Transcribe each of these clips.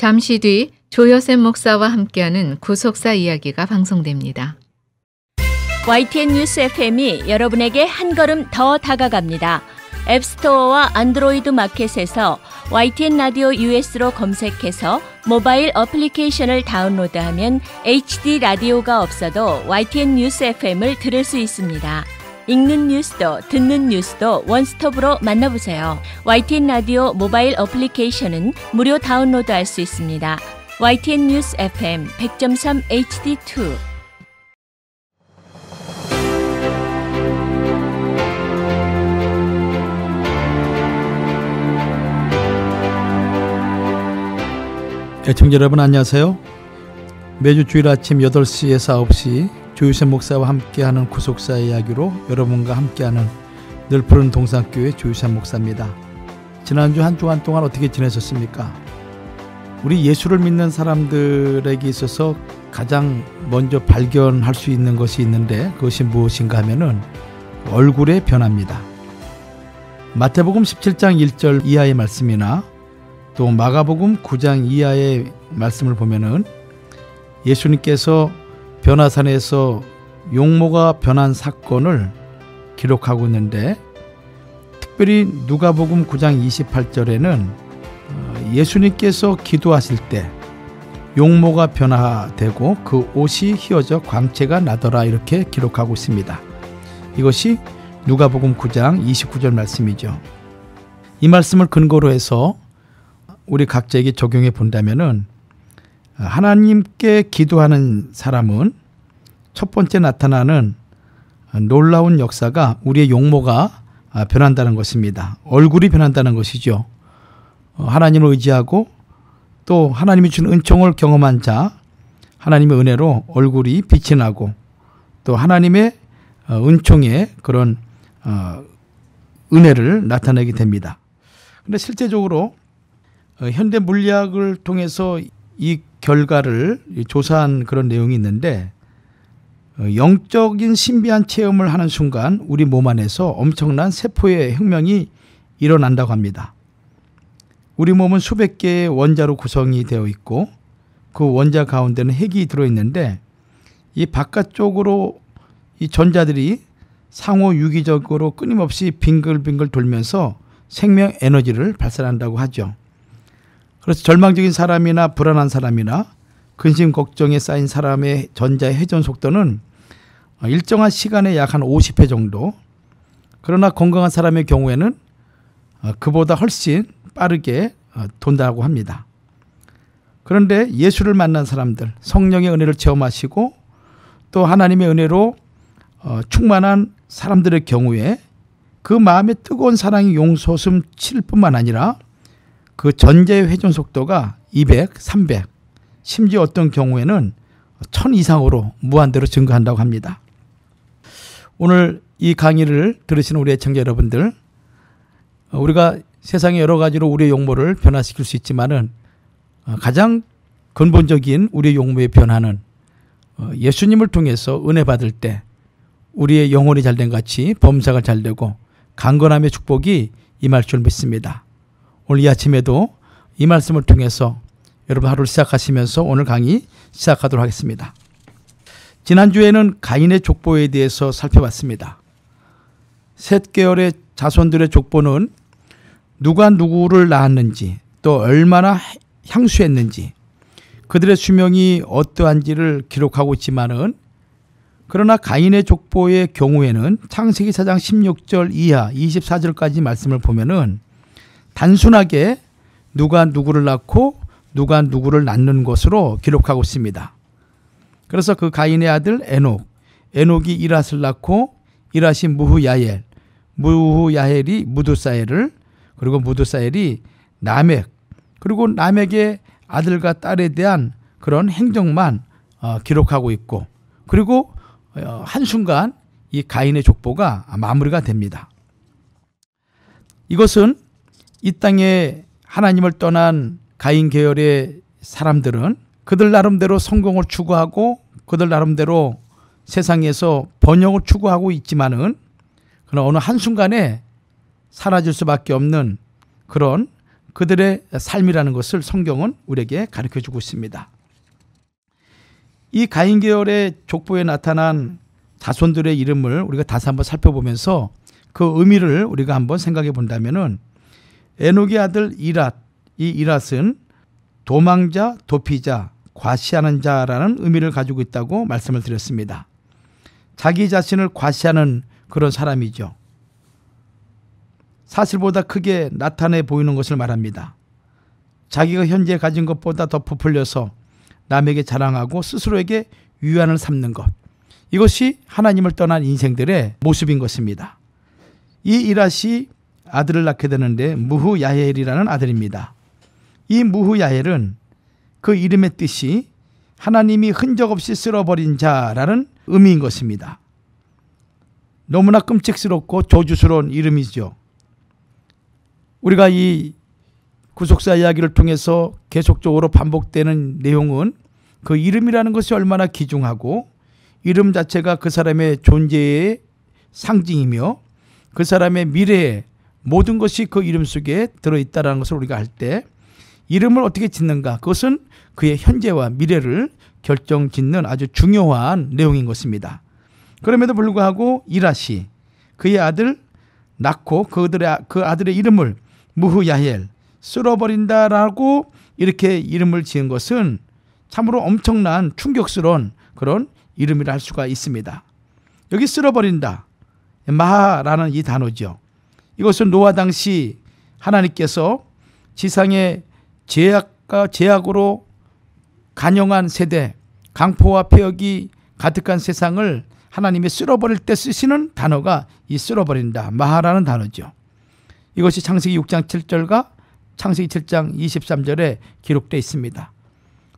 잠시 뒤 조여셉 목사와 함께하는 구속사 이야기가 방송됩니다. YTN 뉴스 FM이 여러분에게 한 걸음 더 다가갑니다. 앱스토어와 안드로이드 마켓에서 YTN 라디오 US로 검색해서 모바일 어플리케이션을 다운로드하면 HD 라디오가 없어도 YTN 뉴스 FM을 들을 수 있습니다. 읽는 뉴스도 듣는 뉴스도 원스톱으로 만나보세요. YTN 라디오 모바일 어플리케이션은 무료 다운로드할 수 있습니다. YTN 뉴스 FM 100.3 HD2. 애청자 여러분 안녕하세요. 매주 주일 아침 8시에서 9시 조여셉 목사와 함께하는 구속사 이야기로 여러분과 함께하는 늘 푸른 동산교회 조여셉 목사입니다. 지난주 한 주간 동안 어떻게 지내셨습니까? 우리 예수를 믿는 사람들에게 있어서 가장 먼저 발견할 수 있는 것이 있는데 그것이 무엇인가 하면은 얼굴의 변화입니다. 마태복음 17장 1절 이하의 말씀이나 또 마가복음 9장 이하의 말씀을 보면은 예수님께서 변화산에서 용모가 변한 사건을 기록하고 있는데 특별히 누가복음 9장 28절에는 예수님께서 기도하실 때 용모가 변화되고 그 옷이 휘어져 광채가 나더라 이렇게 기록하고 있습니다. 이것이 누가복음 9장 29절 말씀이죠. 이 말씀을 근거로 해서 우리 각자에게 적용해 본다면은 하나님께 기도하는 사람은 첫 번째 나타나는 놀라운 역사가 우리의 용모가 변한다는 것입니다. 얼굴이 변한다는 것이죠. 하나님을 의지하고 또 하나님이 주는 은총을 경험한 자, 하나님의 은혜로 얼굴이 빛이 나고 또 하나님의 은총의 그런 은혜를 나타내게 됩니다. 그런데 실제적으로 현대 물리학을 통해서 이 결과를 조사한 그런 내용이 있는데 영적인 신비한 체험을 하는 순간 우리 몸 안에서 엄청난 세포의 혁명이 일어난다고 합니다. 우리 몸은 수백 개의 원자로 구성이 되어 있고 그 원자 가운데는 핵이 들어있는데 이 바깥쪽으로 이 전자들이 상호 유기적으로 끊임없이 빙글빙글 돌면서 생명 에너지를 발산한다고 하죠. 그래서 절망적인 사람이나 불안한 사람이나 근심 걱정에 쌓인 사람의 전자의 회전 속도는 일정한 시간에 약 한 50회 정도, 그러나 건강한 사람의 경우에는 그보다 훨씬 빠르게 돈다고 합니다. 그런데 예수를 만난 사람들, 성령의 은혜를 체험하시고 또 하나님의 은혜로 충만한 사람들의 경우에 그 마음의 뜨거운 사랑이 용솟음 칠 뿐만 아니라 그 전자의 회전 속도가 200, 300, 심지어 어떤 경우에는 1000 이상으로 무한대로 증가한다고 합니다. 오늘 이 강의를 들으시는 우리 애청자 여러분들, 우리가 세상의 여러 가지로 우리의 용모를 변화시킬 수 있지만은 가장 근본적인 우리의 용모의 변화는 예수님을 통해서 은혜 받을 때 우리의 영혼이 잘된 같이 범사가 잘되고 강건함의 축복이 임할 줄 믿습니다. 오늘 이 아침에도 이 말씀을 통해서 여러분 하루를 시작하시면서 오늘 강의 시작하도록 하겠습니다. 지난주에는 가인의 족보에 대해서 살펴봤습니다. 셋 계열의 자손들의 족보는 누가 누구를 낳았는지 또 얼마나 향수했는지 그들의 수명이 어떠한지를 기록하고 있지만은 그러나 가인의 족보의 경우에는 창세기 4장 16절 이하 24절까지 말씀을 보면은 단순하게 누가 누구를 낳고 누가 누구를 낳는 것으로 기록하고 있습니다. 그래서 그 가인의 아들 에녹이 이랏을 낳고 이랏이 무후야엘, 무후야엘이 무두사엘을, 그리고 무두사엘이 라멕, 그리고 라멕의 아들과 딸에 대한 그런 행적만 기록하고 있고, 그리고 한순간 이 가인의 족보가 마무리가 됩니다. 이것은 이 땅에 하나님을 떠난 가인 계열의 사람들은 그들 나름대로 성공을 추구하고 그들 나름대로 세상에서 번영을 추구하고 있지만은 그러나 어느 한순간에 사라질 수밖에 없는 그런 그들의 삶이라는 것을 성경은 우리에게 가르쳐주고 있습니다. 이 가인 계열의 족보에 나타난 자손들의 이름을 우리가 다시 한번 살펴보면서 그 의미를 우리가 한번 생각해 본다면은 에녹의 아들 이랏, 이 이랏은 도망자, 도피자, 과시하는 자라는 의미를 가지고 있다고 말씀을 드렸습니다. 자기 자신을 과시하는 그런 사람이죠. 사실보다 크게 나타내 보이는 것을 말합니다. 자기가 현재 가진 것보다 더 부풀려서 남에게 자랑하고 스스로에게 위안을 삼는 것. 이것이 하나님을 떠난 인생들의 모습인 것입니다. 이 이랏이 아들을 낳게 되는데 무후야헬이라는 아들입니다. 이 무후야헬은 그 이름의 뜻이 하나님이 흔적 없이 쓸어버린 자라는 의미인 것입니다. 너무나 끔찍스럽고 저주스러운 이름이죠. 우리가 이 구속사 이야기를 통해서 계속적으로 반복되는 내용은 그 이름이라는 것이 얼마나 귀중하고 이름 자체가 그 사람의 존재의 상징이며 그 사람의 미래의 모든 것이 그 이름 속에 들어있다는 것을 우리가 할 때 이름을 어떻게 짓는가, 그것은 그의 현재와 미래를 결정짓는 아주 중요한 내용인 것입니다. 그럼에도 불구하고 이랏이 그의 아들 낳고 그 아들의 이름을 무후야헬, 쓸어버린다라고 이렇게 이름을 지은 것은 참으로 엄청난 충격스러운 그런 이름이라 할 수가 있습니다. 여기 쓸어버린다, 마하라는 이 단어죠. 이것은 노아 당시 하나님께서 지상의 죄악과 죄악으로 간영한 세대, 강포와 폐역이 가득한 세상을 하나님이 쓸어버릴 때 쓰시는 단어가 이 쓸어버린다, 마하라는 단어죠. 이것이 창세기 6장 7절과 창세기 7장 23절에 기록되어 있습니다.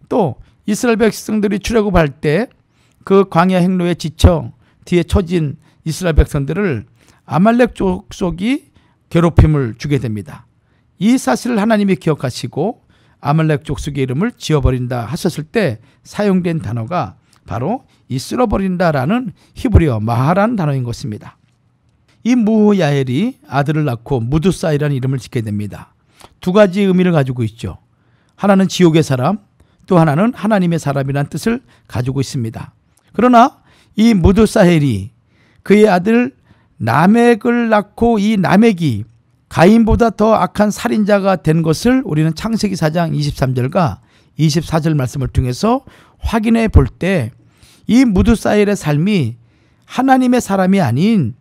또 이스라엘 백성들이 출애굽할 때 그 광야 행로에 지쳐 뒤에 처진 이스라엘 백성들을 아말렉 족속이 괴롭힘을 주게 됩니다. 이 사실을 하나님이 기억하시고 아말렉 족속의 이름을 지어버린다 하셨을 때 사용된 단어가 바로 이 쓸어버린다라는 히브리어 마하라는 단어인 것입니다. 이 무후야헬이 아들을 낳고 무두사이라는 이름을 짓게 됩니다. 두 가지 의미를 가지고 있죠. 하나는 지옥의 사람, 또 하나는 하나님의 사람이라는 뜻을 가지고 있습니다. 그러나 이 무두사헬이 그의 아들 라멕을 낳고 이 라멕이 가인보다 더 악한 살인자가 된 것을 우리는 창세기 4장 23절과 24절 말씀을 통해서 확인해 볼 때 이 무두사헬의 삶이 하나님의 사람이 아닌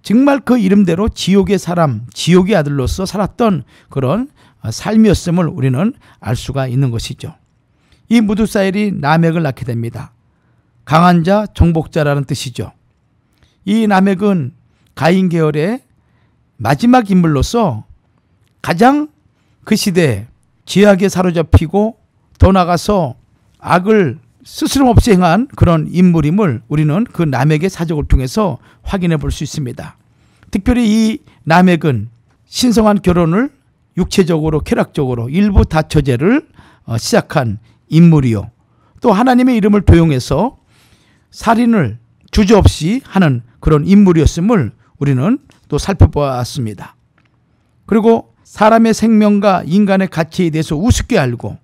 정말 그 이름대로 지옥의 사람, 지옥의 아들로서 살았던 그런 삶이었음을 우리는 알 수가 있는 것이죠. 이 무두사헬이 라멕을 낳게 됩니다. 강한 자, 정복자라는 뜻이죠. 이 라멕은 가인 계열의 마지막 인물로서 가장 그 시대에 죄악에 사로잡히고 더 나아가서 악을 스스럼없이 행한 그런 인물임을 우리는 그 라멕의 사적을 통해서 확인해 볼 수 있습니다. 특별히 이 라멕은 신성한 결혼을 육체적으로 쾌락적으로 일부 다처제를 시작한 인물이요, 또 하나님의 이름을 도용해서 살인을 주저없이 하는 그런 인물이었음을 우리는 또 살펴보았습니다. 그리고 사람의 생명과 인간의 가치에 대해서 우습게 알고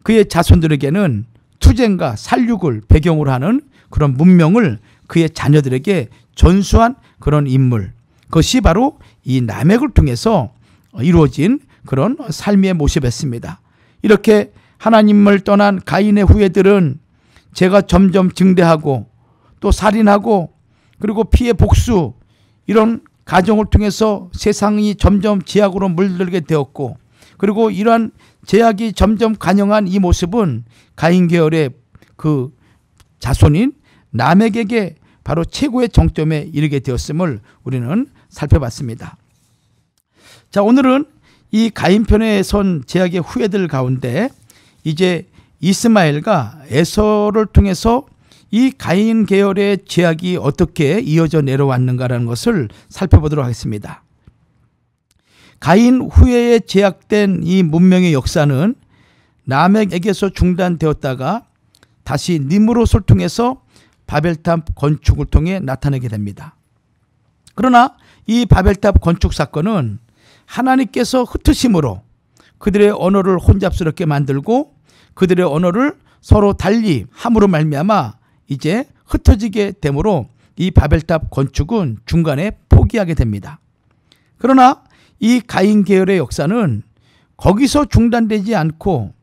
그의 자손들에게는 투쟁과 살육을 배경으로 하는 그런 문명을 그의 자녀들에게 전수한 그런 인물, 그것이 바로 이 라멕을 통해서 이루어진 그런 삶의 모습이었습니다. 이렇게 하나님을 떠난 가인의 후예들은 죄가 점점 증대하고 또 살인하고 그리고 피해 복수, 이런 가정을 통해서 세상이 점점 죄악으로 물들게 되었고, 그리고 이러한 죄악이 점점 간영한 이 모습은 가인 계열의 그 자손인 라멕에게 바로 최고의 정점에 이르게 되었음을 우리는 살펴봤습니다. 자, 오늘은 이 가인편에 선 죄악의 후예들 가운데 이제 이스마엘과 에서를 통해서 이 가인 계열의 죄악이 어떻게 이어져 내려왔는가라는 것을 살펴보도록 하겠습니다. 가인 후에 제약된 이 문명의 역사는 라멕에게서 중단되었다가 다시 니므롯을 통해서 바벨탑 건축을 통해 나타나게 됩니다. 그러나 이 바벨탑 건축 사건은 하나님께서 흩으심으로 그들의 언어를 혼잡스럽게 만들고 그들의 언어를 서로 달리 함으로 말미암아 이제 흩어지게 되므로 이 바벨탑 건축은 중간에 포기하게 됩니다. 그러나 이 가인 계열의 역사는 거기서 중단되지 않고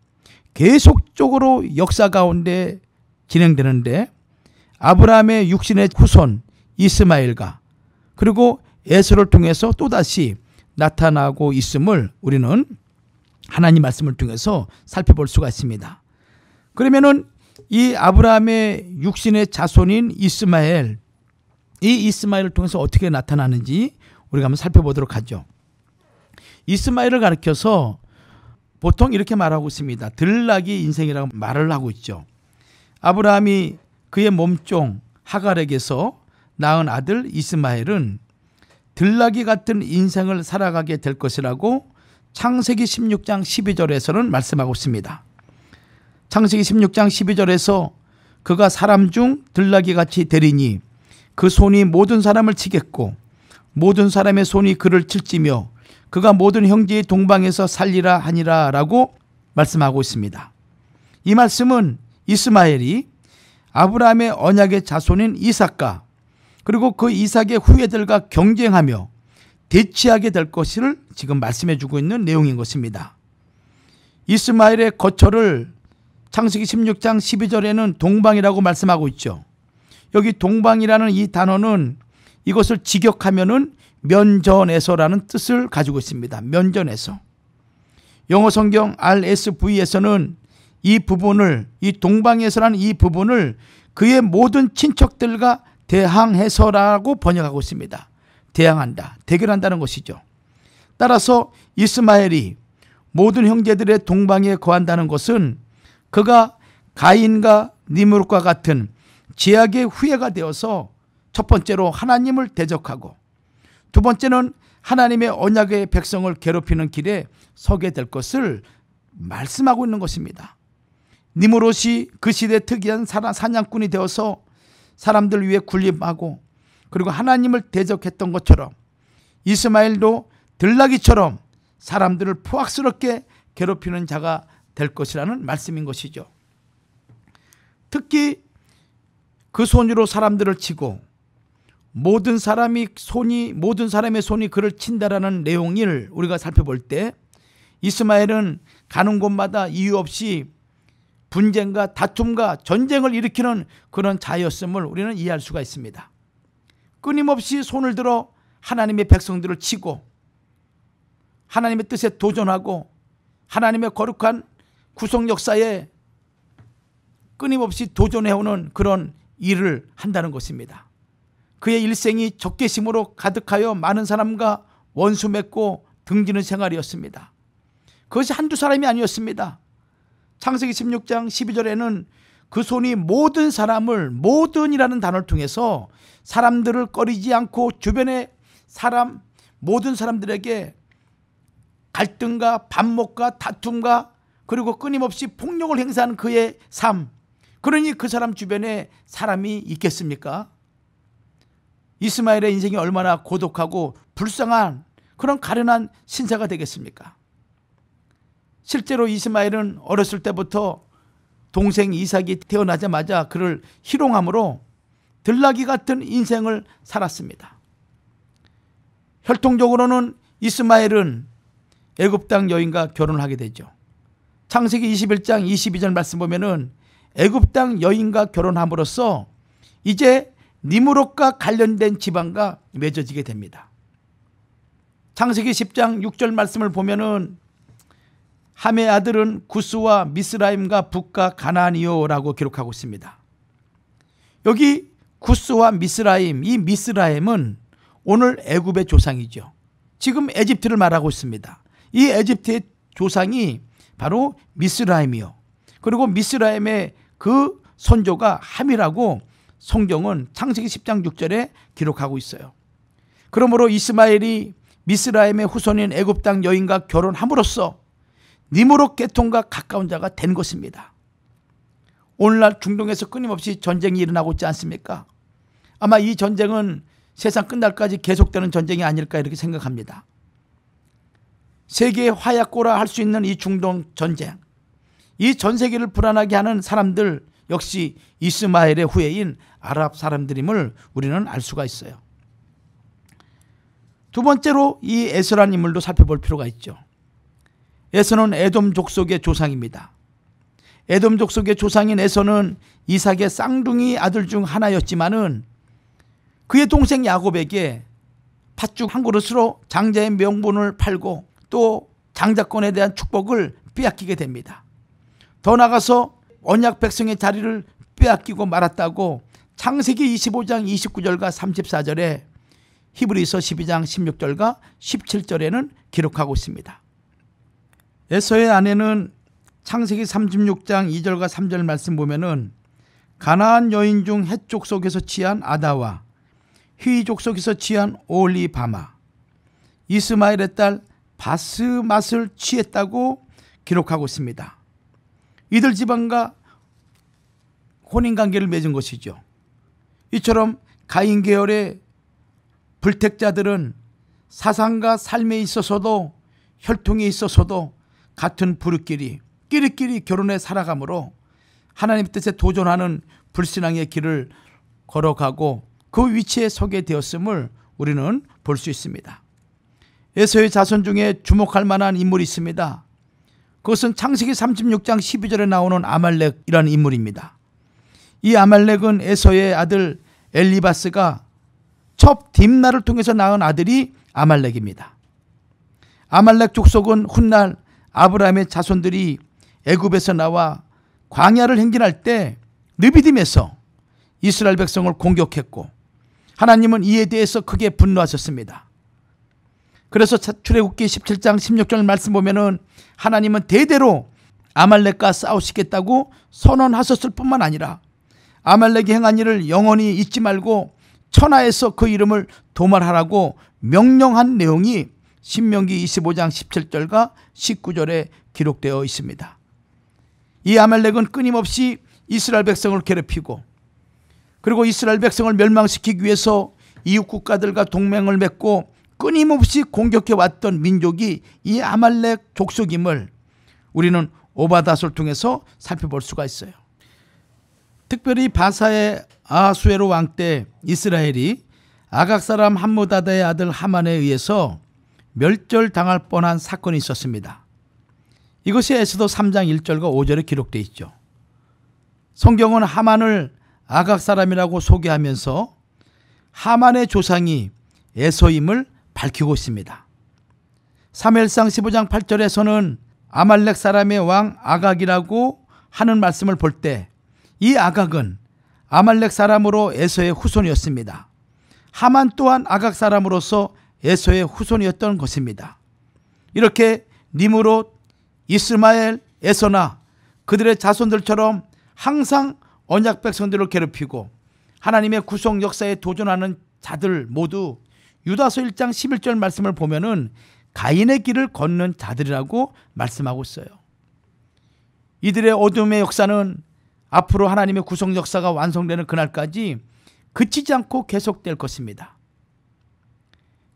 계속적으로 역사 가운데 진행되는데 아브라함의 육신의 후손 이스마엘과 그리고 에서를 통해서 또다시 나타나고 있음을 우리는 하나님 말씀을 통해서 살펴볼 수가 있습니다. 그러면은 이 아브라함의 육신의 자손인 이스마엘, 이 이스마엘을 통해서 어떻게 나타나는지 우리가 한번 살펴보도록 하죠. 이스마엘을 가리켜서 보통 이렇게 말하고 있습니다. 들락이 인생이라고 말을 하고 있죠. 아브라함이 그의 몸종 하갈에게서 낳은 아들 이스마엘은 들락이 같은 인생을 살아가게 될 것이라고 창세기 16장 12절에서는 말씀하고 있습니다. 창세기 16장 12절에서 그가 사람 중 들락이 같이 되리니 그 손이 모든 사람을 치겠고 모든 사람의 손이 그를 칠지며 그가 모든 형제의 동방에서 살리라 하니라 라고 말씀하고 있습니다. 이 말씀은 이스마엘이 아브라함의 언약의 자손인 이삭과 그리고 그 이삭의 후예들과 경쟁하며 대치하게 될 것을 지금 말씀해 주고 있는 내용인 것입니다. 이스마엘의 거처를 창세기 16장 12절에는 동방이라고 말씀하고 있죠. 여기 동방이라는 이 단어는 이것을 직역하면은 면전에서라는 뜻을 가지고 있습니다. 면전에서. 영어 성경 RSV에서는 이 부분을, 이 동방에서라는 이 부분을 그의 모든 친척들과 대항해서라고 번역하고 있습니다. 대항한다, 대결한다는 것이죠. 따라서 이스마엘이 모든 형제들의 동방에 거한다는 것은 그가 가인과 니므롯과 같은 제약의 후예가 되어서 첫 번째로 하나님을 대적하고 두 번째는 하나님의 언약의 백성을 괴롭히는 길에 서게 될 것을 말씀하고 있는 것입니다. 니므롯이 그 시대 특이한 사냥꾼이 되어서 사람들 위해 군림하고 그리고 하나님을 대적했던 것처럼 이스마엘도 들락이처럼 사람들을 포악스럽게 괴롭히는 자가 될 것이라는 말씀인 것이죠. 특히 그 손으로 사람들을 치고 모든 사람의 손이 그를 친다라는 내용을 우리가 살펴볼 때 이스마엘은 가는 곳마다 이유 없이 분쟁과 다툼과 전쟁을 일으키는 그런 자였음을 우리는 이해할 수가 있습니다. 끊임없이 손을 들어 하나님의 백성들을 치고 하나님의 뜻에 도전하고 하나님의 거룩한 구속 역사에 끊임없이 도전해오는 그런 일을 한다는 것입니다. 그의 일생이 적개심으로 가득하여 많은 사람과 원수 맺고 등지는 생활이었습니다. 그것이 한두 사람이 아니었습니다. 창세기 16장 12절에는 그 손이 모든 사람을, 모든이라는 단어를 통해서 사람들을 꺼리지 않고 주변의 사람, 모든 사람들에게 갈등과 반목과 다툼과 그리고 끊임없이 폭력을 행사하는 그의 삶, 그러니 그 사람 주변에 사람이 있겠습니까? 이스마엘의 인생이 얼마나 고독하고 불쌍한 그런 가련한 신세가 되겠습니까? 실제로 이스마엘은 어렸을 때부터 동생 이삭이 태어나자마자 그를 희롱함으로 들나귀 같은 인생을 살았습니다. 혈통적으로는 이스마엘은 애굽 땅 여인과 결혼을 하게 되죠. 창세기 21장 22절 말씀 보면은 애굽 땅 여인과 결혼함으로써 이제 니므롯과 관련된 지방과 맺어지게 됩니다. 창세기 10장 6절 말씀을 보면은 함의 아들은 구스와 미스라임과 북과 가나안이요라고 기록하고 있습니다. 여기 구스와 미스라임, 이 미스라임은 오늘 애굽의 조상이죠. 지금 에집트를 말하고 있습니다. 이 에집트의 조상이 바로 미스라임이요. 그리고 미스라임의 그 선조가 함이라고 성경은 창세기 10장 6절에 기록하고 있어요. 그러므로 이스마엘이 미스라임의 후손인 애굽 땅 여인과 결혼함으로써 니므롯 계통과 가까운 자가 된 것입니다. 오늘날 중동에서 끊임없이 전쟁이 일어나고 있지 않습니까? 아마 이 전쟁은 세상 끝날까지 계속되는 전쟁이 아닐까 이렇게 생각합니다. 세계의 화약고라 할 수 있는 이 중동 전쟁, 이 전 세계를 불안하게 하는 사람들 역시 이스마엘의 후예인 아랍 사람들임을 우리는 알 수가 있어요. 두 번째로 이 에서라는 인물도 살펴볼 필요가 있죠. 에서는 에돔 족속의 조상입니다. 에돔 족속의 조상인 에서는 이삭의 쌍둥이 아들 중 하나였지만은 그의 동생 야곱에게 팥죽 한 그릇으로 장자의 명분을 팔고 또 장자권에 대한 축복을 빼앗기게 됩니다. 더 나아가서 언약 백성의 자리를 빼앗기고 말았다고 창세기 25장 29절과 34절에 히브리서 12장 16절과 17절에는 기록하고 있습니다. 에서의 아내는 창세기 36장 2절과 3절 말씀 보면은 가나안 여인 중 헷 족속에서 취한 아다와 휘 족속에서 취한 오홀리바마, 이스마엘의 딸 바스맛을 취했다고 기록하고 있습니다. 이들 집안과 혼인관계를 맺은 것이죠. 이처럼 가인 계열의 불택자들은 사상과 삶에 있어서도 혈통에 있어서도 같은 부르끼리 끼리끼리 결혼해 살아가므로 하나님 뜻에 도전하는 불신앙의 길을 걸어가고 그 위치에 서게 되었음을 우리는 볼 수 있습니다. 에서의 자손 중에 주목할 만한 인물이 있습니다. 그것은 창세기 36장 12절에 나오는 아말렉이라는 인물입니다. 이 아말렉은 에서의 아들 엘리바스가 첩 딥나를 통해서 낳은 아들이 아말렉입니다. 아말렉 족속은 훗날 아브라함의 자손들이 애굽에서 나와 광야를 행진할 때 느비딤에서 이스라엘 백성을 공격했고 하나님은 이에 대해서 크게 분노하셨습니다. 그래서 출애굽기 17장 16절 말씀 보면은 하나님은 대대로 아말렉과 싸우시겠다고 선언하셨을 뿐만 아니라 아말렉이 행한 일을 영원히 잊지 말고 천하에서 그 이름을 도말하라고 명령한 내용이 신명기 25장 17절과 19절에 기록되어 있습니다. 이 아말렉은 끊임없이 이스라엘 백성을 괴롭히고 그리고 이스라엘 백성을 멸망시키기 위해서 이웃 국가들과 동맹을 맺고 끊임없이 공격해 왔던 민족이 이 아말렉 족속임을 우리는 오바닷을 통해서 살펴볼 수가 있어요. 특별히 바사의 아하수에로 왕 때 이스라엘이 아각 사람 함므다다의 아들 하만에 의해서 멸절당할 뻔한 사건이 있었습니다. 이것이 에스더 3장 1절과 5절에 기록되어 있죠. 성경은 하만을 아각 사람이라고 소개하면서 하만의 조상이 에서임을 밝히고 있습니다. 사무엘상 15장 8절에서는 아말렉 사람의 왕 아각이라고 하는 말씀을 볼 때 이 아각은 아말렉 사람으로 에서의 후손이었습니다. 하만 또한 아각 사람으로서 에서의 후손이었던 것입니다. 이렇게 니므롯, 이스마엘, 에서나 그들의 자손들처럼 항상 언약 백성들을 괴롭히고 하나님의 구속 역사에 도전하는 자들 모두 유다서 1장 11절 말씀을 보면은 가인의 길을 걷는 자들이라고 말씀하고 있어요. 이들의 어둠의 역사는 앞으로 하나님의 구속 역사가 완성되는 그날까지 그치지 않고 계속될 것입니다.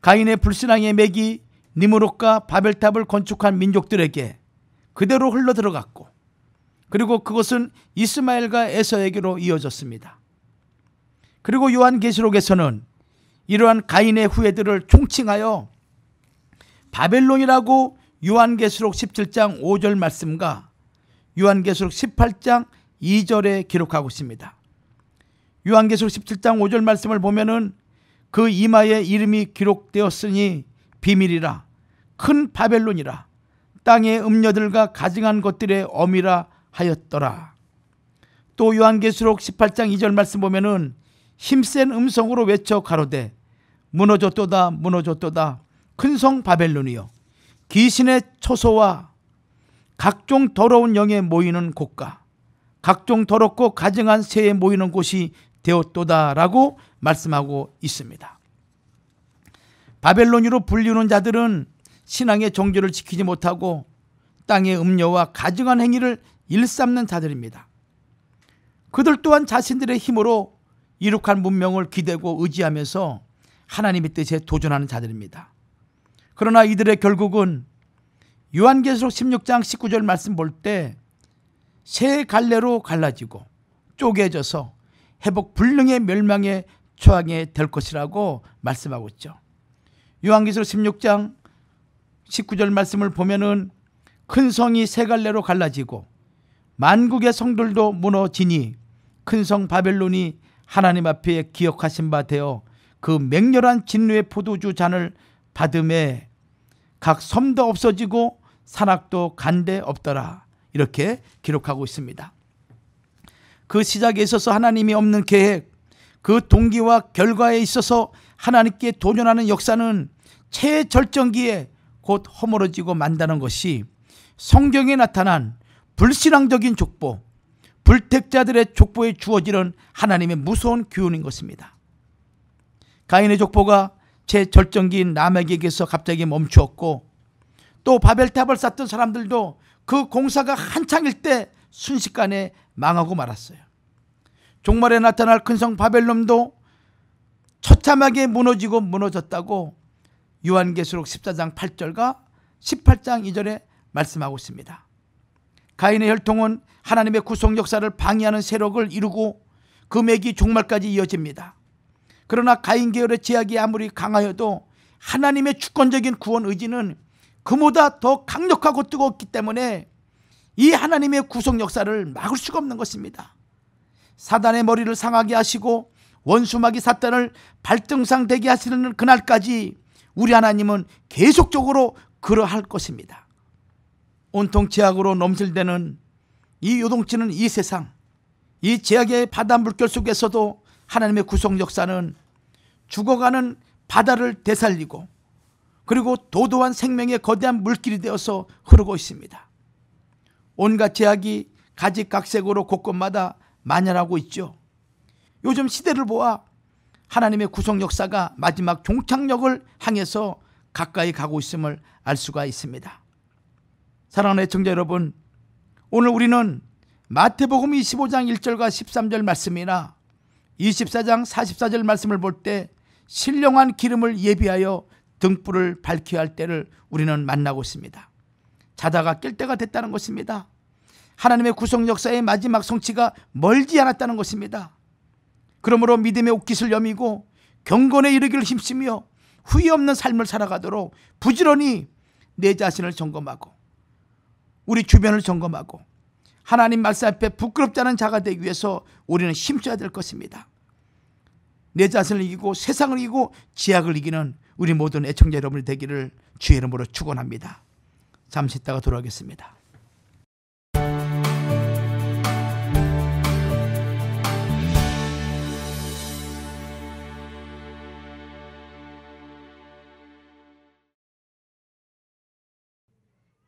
가인의 불신앙의 맥이 니므롯과 바벨탑을 건축한 민족들에게 그대로 흘러들어갔고 그리고 그것은 이스마엘과 에서에게로 이어졌습니다. 그리고 요한계시록에서는 이러한 가인의 후예들을 총칭하여 바벨론이라고 요한계시록 17장 5절 말씀과 요한계시록 18장 2절에 기록하고 있습니다. 요한계시록 17장 5절 말씀을 보면은 그 이마에 이름이 기록되었으니 비밀이라 큰 바벨론이라 땅의 음녀들과 가증한 것들의 어미라 하였더라. 또 요한계시록 18장 2절 말씀 보면은 힘센 음성으로 외쳐 가로되 무너졌도다 무너졌도다 큰 성 바벨론이여 귀신의 처소와 각종 더러운 영에 모이는 곳과 각종 더럽고 가증한 새에 모이는 곳이 되었도다라고 말씀하고 있습니다. 바벨론으로 불리우는 자들은 신앙의 정죄를 지키지 못하고 땅의 음녀와 가증한 행위를 일삼는 자들입니다. 그들 또한 자신들의 힘으로 이룩한 문명을 기대고 의지하면서 하나님의 뜻에 도전하는 자들입니다. 그러나 이들의 결국은 요한계시록 16장 19절 말씀 볼 때 세 갈래로 갈라지고 쪼개져서 회복 불능의 멸망에 처하게 될 것이라고 말씀하고 있죠. 요한계시록 16장 19절 말씀을 보면은 큰 성이 세 갈래로 갈라지고 만국의 성들도 무너지니 큰 성 바벨론이 하나님 앞에 기억하신 바 되어 그 맹렬한 진노의 포도주 잔을 받음에 각 섬도 없어지고 산악도 간데 없더라. 이렇게 기록하고 있습니다. 그 시작에 있어서 하나님이 없는 계획, 그 동기와 결과에 있어서 하나님께 도전하는 역사는 최절정기에 곧 허물어지고 만다는 것이 성경에 나타난 불신앙적인 족보, 불택자들의 족보에 주어지는 하나님의 무서운 교훈인 것입니다. 가인의 족보가 최절정기인 라멕에게서 갑자기 멈추었고, 또 바벨탑을 쌓던 사람들도 그 공사가 한창일 때 순식간에 망하고 말았어요. 종말에 나타날 큰 성 바벨론도 처참하게 무너졌다고 요한계시록 14장 8절과 18장 2절에 말씀하고 있습니다. 가인의 혈통은 하나님의 구속 역사를 방해하는 세력을 이루고 그 맥이 종말까지 이어집니다. 그러나 가인 계열의 제약이 아무리 강하여도 하나님의 주권적인 구원 의지는 그보다 더 강력하고 뜨겁기 때문에 이 하나님의 구속 역사를 막을 수가 없는 것입니다. 사단의 머리를 상하게 하시고 원수마귀 사탄을 발등상 되게 하시는 그날까지 우리 하나님은 계속적으로 그러할 것입니다. 온통 제약으로 넘실대는 이 요동치는 이 세상, 이 제약의 바다 물결 속에서도 하나님의 구속 역사는 죽어가는 바다를 되살리고 그리고 도도한 생명의 거대한 물길이 되어서 흐르고 있습니다. 온갖 제약이 가지각색으로 곳곳마다 만연하고 있죠. 요즘 시대를 보아 하나님의 구속 역사가 마지막 종착역을 향해서 가까이 가고 있음을 알 수가 있습니다. 사랑하는 애청자 여러분, 오늘 우리는 마태복음 25장 1절과 13절 말씀이나 24장 44절 말씀을 볼 때 신령한 기름을 예비하여 등불을 밝혀야 할 때를 우리는 만나고 있습니다. 자다가 깰 때가 됐다는 것입니다. 하나님의 구속 역사의 마지막 성취가 멀지 않았다는 것입니다. 그러므로 믿음의 옷깃을 여미고 경건에 이르기를 힘쓰며 후회 없는 삶을 살아가도록 부지런히 내 자신을 점검하고 우리 주변을 점검하고 하나님 말씀 앞에 부끄럽지 않은 자가 되기 위해서 우리는 힘써야 될 것입니다. 내 자신을 이기고 세상을 이기고 지약을 이기는 우리 모든 애청자 여러분이 되기를 주의 이름으로 축원합니다. 잠시 있다가 돌아오겠습니다.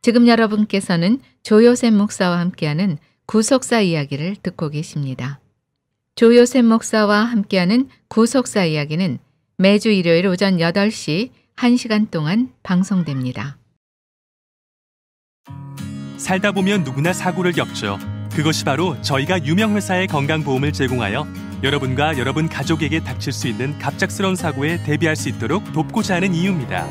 지금 여러분께서는 조요셉 목사와 함께하는 구속사 이야기를 듣고 계십니다. 조요셉 목사와 함께하는 구속사 이야기는 매주 일요일 오전 8시 1시간 동안 방송됩니다. 살다 보면 누구나 사고를 겪죠. 그것이 바로 저희가 유명 회사의 건강보험을 제공하여 여러분과 여러분 가족에게 닥칠 수 있는 갑작스러운 사고에 대비할 수 있도록 돕고자 하는 이유입니다.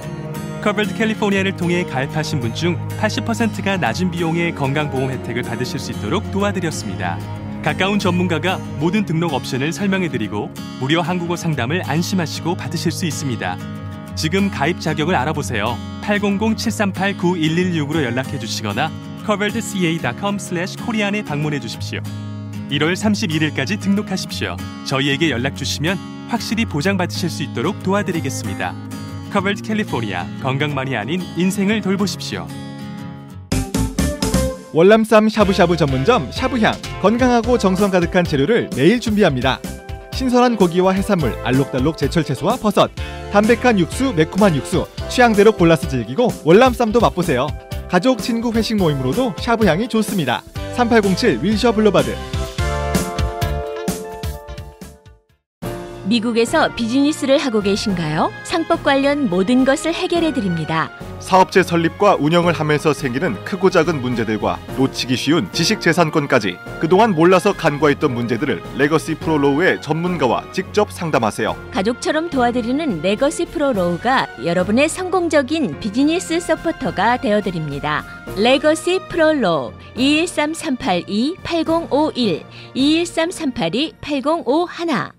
커버드 캘리포니아를 통해 가입하신 분 중 80%가 낮은 비용의 건강보험 혜택을 받으실 수 있도록 도와드렸습니다. 가까운 전문가가 모든 등록 옵션을 설명해드리고 무료 한국어 상담을 안심하시고 받으실 수 있습니다. 지금 가입 자격을 알아보세요. 800-738-9116으로 연락해 주시거나 coveredca.com/korean에 방문해 주십시오. 1월 31일까지 등록하십시오. 저희에게 연락 주시면 확실히 보장받으실 수 있도록 도와드리겠습니다. 커버드 캘리포니아, 건강만이 아닌 인생을 돌보십시오. 월남쌈 샤브샤브 전문점 샤브향, 건강하고 정성 가득한 재료를 매일 준비합니다. 신선한 고기와 해산물, 알록달록 제철 채소와 버섯, 담백한 육수, 매콤한 육수, 취향대로 골라서 즐기고 월남쌈도 맛보세요. 가족, 친구 회식 모임으로도 샤브향이 좋습니다. 3807 윌셔 블루바드. 미국에서 비즈니스를 하고 계신가요? 상법 관련 모든 것을 해결해 드립니다. 사업체 설립과 운영을 하면서 생기는 크고 작은 문제들과 놓치기 쉬운 지식재산권까지 그동안 몰라서 간과했던 문제들을 레거시 프로로우의 전문가와 직접 상담하세요. 가족처럼 도와드리는 레거시 프로로우가 여러분의 성공적인 비즈니스 서포터가 되어드립니다. 레거시 프로로우 213-382-8051 213-382-8051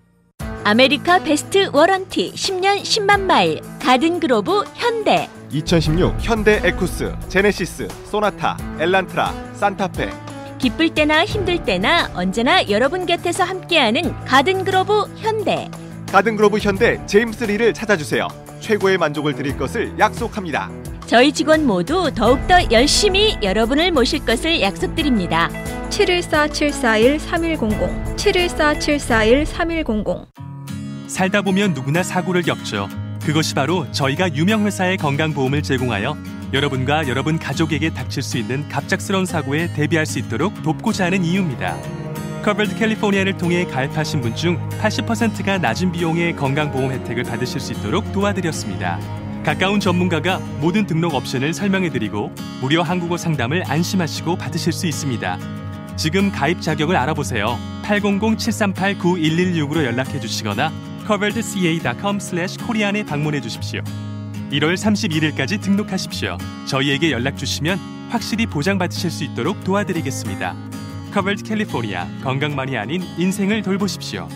아메리카 베스트 워런티 10년 10만 마일 가든그로브 현대 2016 현대 에쿠스, 제네시스, 소나타, 엘란트라, 산타페 기쁠 때나 힘들 때나 언제나 여러분 곁에서 함께하는 가든그로브 현대 가든그로브 현대 제임스 리를 찾아주세요. 최고의 만족을 드릴 것을 약속합니다. 저희 직원 모두 더욱더 열심히 여러분을 모실 것을 약속드립니다. 714-741-3100 714-741-3100 살다 보면 누구나 사고를 겪죠. 그것이 바로 저희가 유명 회사의 건강보험을 제공하여 여러분과 여러분 가족에게 닥칠 수 있는 갑작스러운 사고에 대비할 수 있도록 돕고자 하는 이유입니다. 커버드 캘리포니아를 통해 가입하신 분 중 80%가 낮은 비용의 건강보험 혜택을 받으실 수 있도록 도와드렸습니다. 가까운 전문가가 모든 등록 옵션을 설명해드리고 무료 한국어 상담을 안심하시고 받으실 수 있습니다. 지금 가입 자격을 알아보세요. 800-738-9116으로 연락해 주시거나 coveredca.com/korean에 방문해 주십시오. 1월 31일까지 등록하십시오. 저희에게 연락 주시면 확실히 보장받으실 수 있도록 도와드리겠습니다. 커버드 캘리포니아, 건강만이 아닌 인생을 돌보십시오.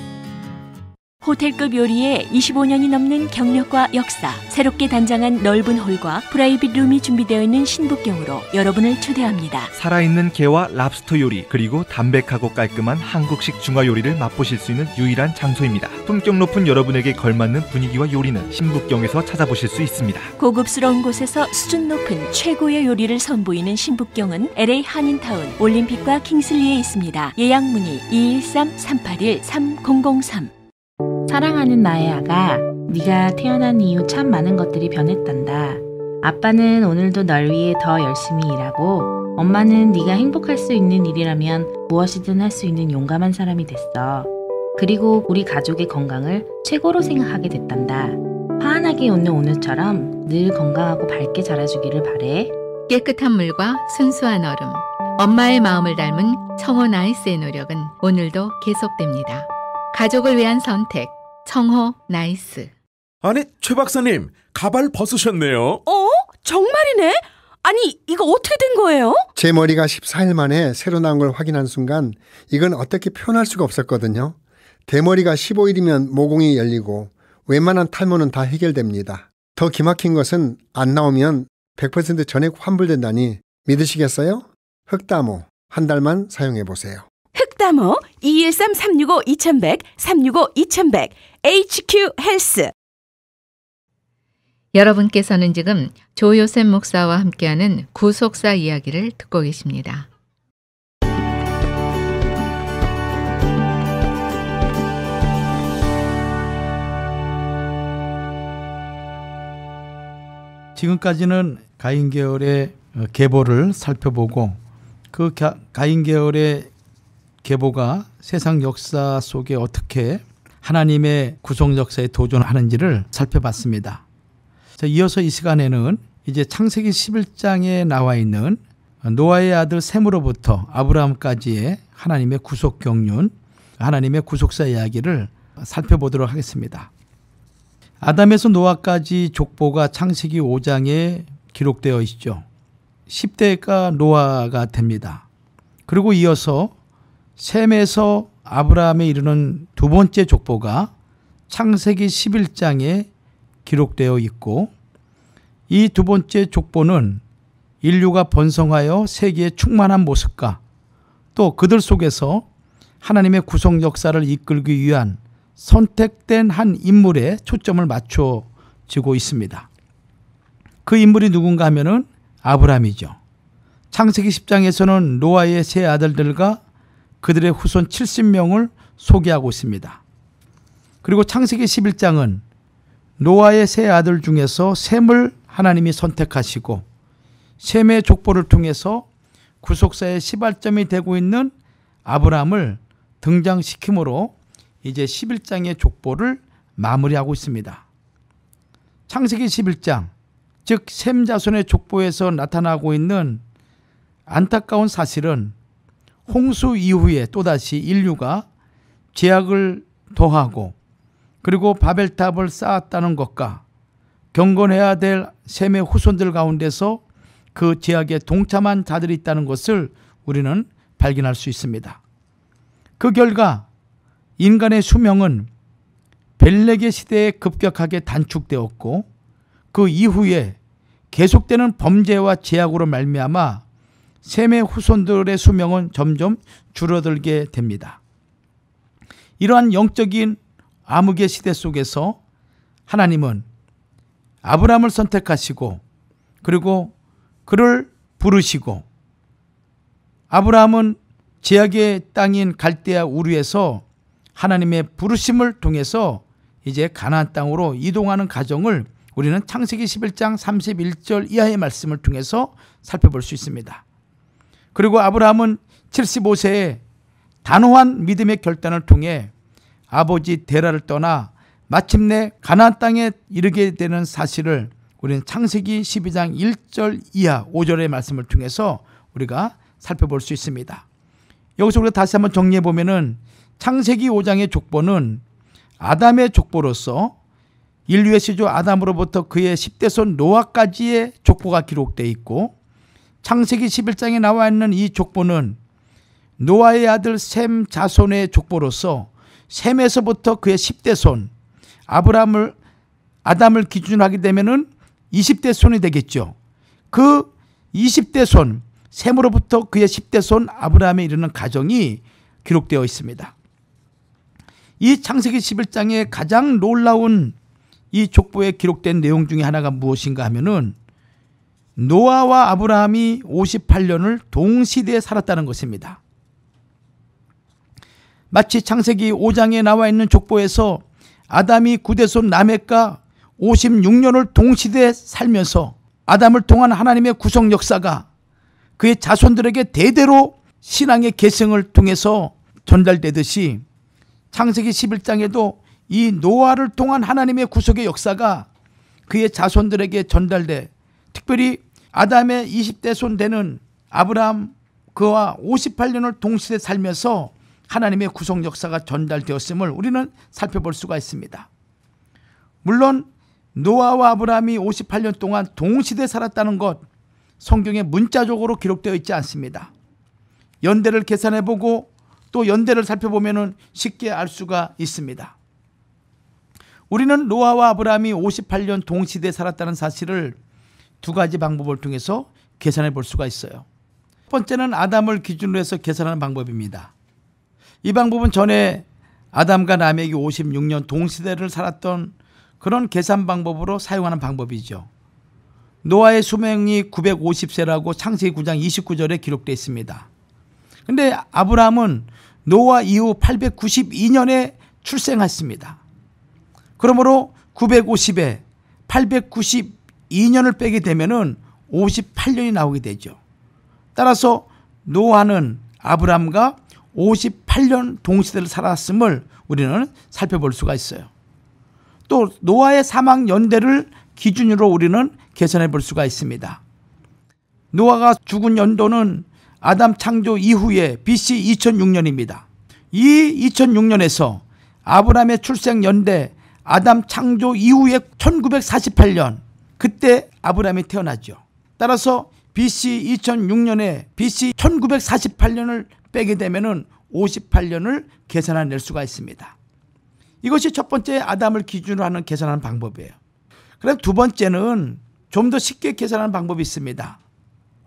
호텔급 요리에 25년이 넘는 경력과 역사, 새롭게 단장한 넓은 홀과 프라이빗 룸이 준비되어 있는 신북경으로 여러분을 초대합니다. 살아있는 게와 랍스터 요리 그리고 담백하고 깔끔한 한국식 중화 요리를 맛보실 수 있는 유일한 장소입니다. 품격 높은 여러분에게 걸맞는 분위기와 요리는 신북경에서 찾아보실 수 있습니다. 고급스러운 곳에서 수준 높은 최고의 요리를 선보이는 신북경은 LA 한인타운 올림픽과 킹슬리에 있습니다. 예약 문의 213-381-3003 사랑하는 나의 아가, 네가 태어난 이후 참 많은 것들이 변했단다. 아빠는 오늘도 널 위해 더 열심히 일하고 엄마는 네가 행복할 수 있는 일이라면 무엇이든 할 수 있는 용감한 사람이 됐어. 그리고 우리 가족의 건강을 최고로 생각하게 됐단다. 환하게 웃는 오늘처럼 늘 건강하고 밝게 자라주기를 바래. 깨끗한 물과 순수한 얼음, 엄마의 마음을 닮은 청호 나이스의 노력은 오늘도 계속됩니다. 가족을 위한 선택, 청호 나이스. 아니, 최 박사님, 가발 벗으셨네요. 정말이네? 아니, 이거 어떻게 된 거예요? 제 머리가 14일 만에 새로 나온 걸 확인한 순간 이건 어떻게 표현할 수가 없었거든요. 대머리가 15일이면 모공이 열리고 웬만한 탈모는 다 해결됩니다. 더 기막힌 것은 안 나오면 100% 전액 환불된다니 믿으시겠어요? 흑다모 한 달만 사용해보세요. 흑다모 213-365-2100 365-2100 HQ 헬스. 여러분께서는 지금 조요셉 목사와 함께하는 구속사 이야기를 듣고 계십니다. 지금까지는 가인 계열의 계보를 살펴보고 그 가인 계열의 계보가 세상 역사 속에 어떻게 하나님의 구속 역사에 도전하는지를 살펴봤습니다. 자, 이어서 이 시간에는 이제 창세기 11장에 나와 있는 노아의 아들 셈으로부터 아브라함까지의 하나님의 구속 경륜, 하나님의 구속사 이야기를 살펴보도록 하겠습니다. 아담에서 노아까지 족보가 창세기 5장에 기록되어 있죠. 10대가 노아가 됩니다. 그리고 이어서 셈에서 아브라함에 이르는 두 번째 족보가 창세기 11장에 기록되어 있고 이 두 번째 족보는 인류가 번성하여 세계에 충만한 모습과 또 그들 속에서 하나님의 구속 역사를 이끌기 위한 선택된 한 인물에 초점을 맞춰지고 있습니다. 그 인물이 누군가 하면은 아브라함이죠. 창세기 10장에서는 노아의 세 아들들과 그들의 후손 70명을 소개하고 있습니다. 그리고 창세기 11장은 노아의 세 아들 중에서 셈을 하나님이 선택하시고 셈의 족보를 통해서 구속사의 시발점이 되고 있는 아브라함을 등장시키므로 이제 11장의 족보를 마무리하고 있습니다. 창세기 11장, 즉 셈 자손의 족보에서 나타나고 있는 안타까운 사실은 홍수 이후에 또다시 인류가 죄악을 더하고 그리고 바벨탑을 쌓았다는 것과 경건해야 될 셈의 후손들 가운데서 그 죄악에 동참한 자들이 있다는 것을 우리는 발견할 수 있습니다. 그 결과 인간의 수명은 벨렉의 시대에 급격하게 단축되었고 그 이후에 계속되는 범죄와 죄악으로 말미암아 셈의 후손들의 수명은 점점 줄어들게 됩니다. 이러한 영적인 암흑의 시대 속에서 하나님은 아브라함을 선택하시고 그리고 그를 부르시고 아브라함은 죄악의 땅인 갈대아 우르에서 하나님의 부르심을 통해서 이제 가나안 땅으로 이동하는 과정을 우리는 창세기 11장 31절 이하의 말씀을 통해서 살펴볼 수 있습니다. 그리고 아브라함은 75세에 단호한 믿음의 결단을 통해 아버지 데라를 떠나 마침내 가나안 땅에 이르게 되는 사실을 우리는 창세기 12장 1절 이하 5절의 말씀을 통해서 우리가 살펴볼 수 있습니다. 여기서 우리가 다시 한번 정리해 보면은 창세기 5장의 족보는 아담의 족보로서 인류의 시조 아담으로부터 그의 10대손 노아까지의 족보가 기록되어 있고 창세기 11장에 나와 있는 이 족보는 노아의 아들 셈 자손의 족보로서 셈에서부터 그의 10대손 아담을 기준으로 하게 되면은 20대 손이 되겠죠. 그 20대 손 셈으로부터 그의 10대 손 아브라함에 이르는 가정이 기록되어 있습니다. 이 창세기 11장의 가장 놀라운 이 족보에 기록된 내용 중에 하나가 무엇인가 하면은 노아와 아브라함이 58년을 동시대에 살았다는 것입니다. 마치 창세기 5장에 나와 있는 족보에서 아담이 9대손 라멕과 56년을 동시대에 살면서 아담을 통한 하나님의 구속 역사가 그의 자손들에게 대대로 신앙의 계승을 통해서 전달되듯이 창세기 11장에도 이 노아를 통한 하나님의 구속의 역사가 그의 자손들에게 전달돼 특별히 아담의 20대 손 되는 아브라함 그와 58년을 동시대 살면서 하나님의 구속 역사가 전달되었음을 우리는 살펴볼 수가 있습니다. 물론 노아와 아브라함이 58년 동안 동시대 살았다는 것 성경에 문자적으로 기록되어 있지 않습니다. 연대를 계산해보고 또 연대를 살펴보면 쉽게 알 수가 있습니다. 우리는 노아와 아브라함이 58년 동시대에 살았다는 사실을 두 가지 방법을 통해서 계산해 볼 수가 있어요. 첫 번째는 아담을 기준으로 해서 계산하는 방법입니다. 이 방법은 전에 아담과 라멕이 56년 동시대를 살았던 그런 계산 방법으로 사용하는 방법이죠. 노아의 수명이 950세라고 창세기 9장 29절에 기록되어 있습니다. 그런데 아브라함은 노아 이후 892년에 출생했습니다. 그러므로 950에 892년을 빼게 되면은 58년이 나오게 되죠. 따라서 노아는 아브라함과 58년 동시대를 살았음을 우리는 살펴볼 수가 있어요. 또 노아의 사망 연대를 기준으로 우리는 계산해 볼 수가 있습니다. 노아가 죽은 연도는 아담 창조 이후에 BC 2006년입니다. 이 2006년에서 아브라함의 출생 연대 아담 창조 이후에 1948년 그때 아브라함이 태어났죠. 따라서 BC 2006년에 BC 1948년을 빼게 되면은 58년을 계산해낼 수가 있습니다. 이것이 첫 번째 아담을 기준으로 하는 계산하는 방법이에요. 그럼 두 번째는 좀 더 쉽게 계산하는 방법이 있습니다.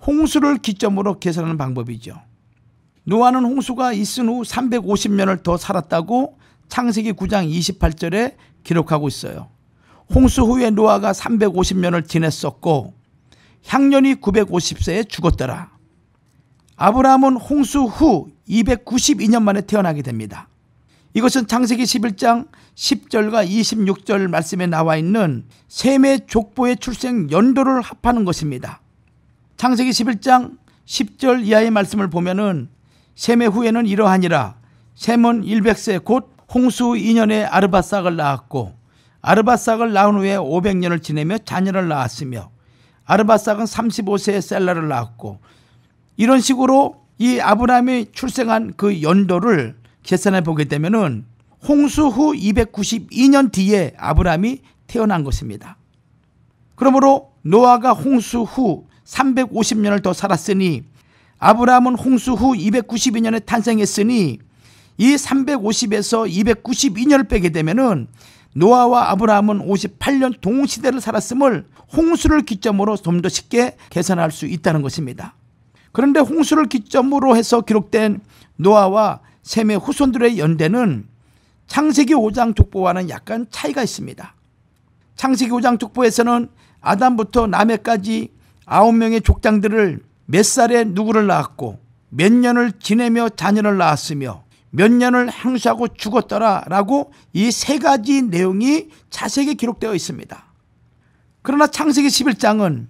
홍수를 기점으로 계산하는 방법이죠. 노아는 홍수가 있은 후 350년을 더 살았다고 창세기 9장 28절에 기록하고 있어요. 홍수 후에 노아가 350년을 지냈었고 향년이 950세에 죽었더라. 아브라함은 홍수 후 292년 만에 태어나게 됩니다. 이것은 창세기 11장 10절과 26절 말씀에 나와 있는 셈의 족보의 출생 연도를 합하는 것입니다. 창세기 11장 10절 이하의 말씀을 보면은 셈의 후에는 이러하니라. 셈은 100세 곧 홍수 2년에 아르밧삭을 낳았고 아르밧삭을 낳은 후에 500년을 지내며 자녀를 낳았으며 아르밧삭은 35세에 셀라를 낳았고 이런 식으로 이 아브라함이 출생한 그 연도를 계산해 보게 되면은 홍수 후 292년 뒤에 아브라함이 태어난 것입니다. 그러므로 노아가 홍수 후 350년을 더 살았으니 아브라함은 홍수 후 292년에 탄생했으니 이 350에서 292년을 빼게 되면은 노아와 아브라함은 58년 동시대를 살았음을 홍수를 기점으로 좀 더 쉽게 계산할 수 있다는 것입니다. 그런데 홍수를 기점으로 해서 기록된 노아와 셈의 후손들의 연대는 창세기 5장 족보와는 약간 차이가 있습니다. 창세기 5장 족보에서는 아담부터 라멕까지 9명의 족장들을 몇 살에 누구를 낳았고 몇 년을 지내며 자녀를 낳았으며 몇 년을 행수하고 죽었더라 라고 이 세 가지 내용이 자세하게 기록되어 있습니다. 그러나 창세기 11장은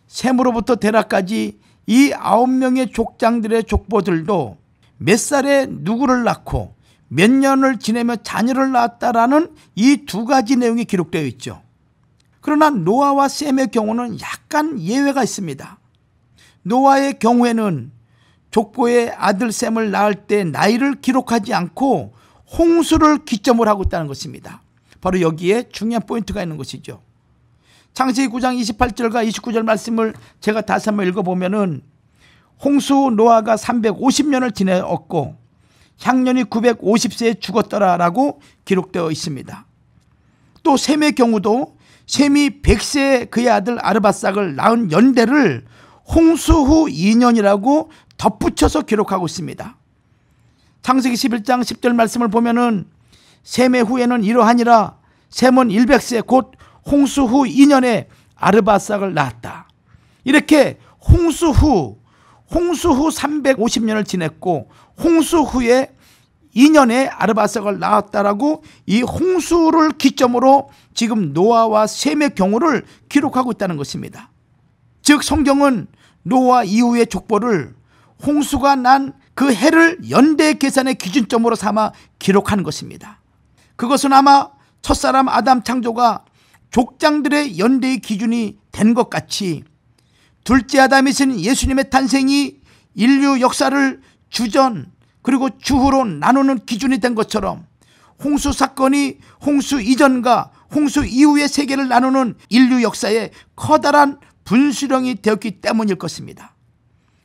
셈으로부터 데라까지 이 9명의 족장들의 족보들도 몇 살에 누구를 낳고 몇 년을 지내며 자녀를 낳았다라는 이 두 가지 내용이 기록되어 있죠. 그러나 노아와 셈의 경우는 약간 예외가 있습니다. 노아의 경우에는 족보의 아들 셈을 낳을 때 나이를 기록하지 않고 홍수를 기점으로 하고 있다는 것입니다. 바로 여기에 중요한 포인트가 있는 것이죠. 창세기 9장 28절과 29절 말씀을 제가 다시 한번 읽어보면은 홍수 노아가 350년을 지내었고 향년이 950세에 죽었더라라고 기록되어 있습니다. 또 셈의 경우도 셈이 100세에 그의 아들 아르밧삭을 낳은 연대를 홍수 후 2년이라고 덧붙여서 기록하고 있습니다. 창세기 11장 10절 말씀을 보면은 셈의 후에는 이러하니라 셈은 100세 곧 홍수 후 2년에 아르밧삭을 낳았다. 이렇게 홍수 후 350년을 지냈고 홍수 후에 2년에 아르밧삭을 낳았다라고 이 홍수를 기점으로 지금 노아와 셈의 경우를 기록하고 있다는 것입니다. 즉 성경은 노아 이후의 족보를 홍수가 난 그 해를 연대 계산의 기준점으로 삼아 기록한 것입니다. 그것은 아마 첫사람 아담 창조가 족장들의 연대의 기준이 된 것 같이 둘째 아담이신 예수님의 탄생이 인류 역사를 주전 그리고 주후로 나누는 기준이 된 것처럼 홍수 사건이 홍수 이전과 홍수 이후의 세계를 나누는 인류 역사의 커다란 분수령이 되었기 때문일 것입니다.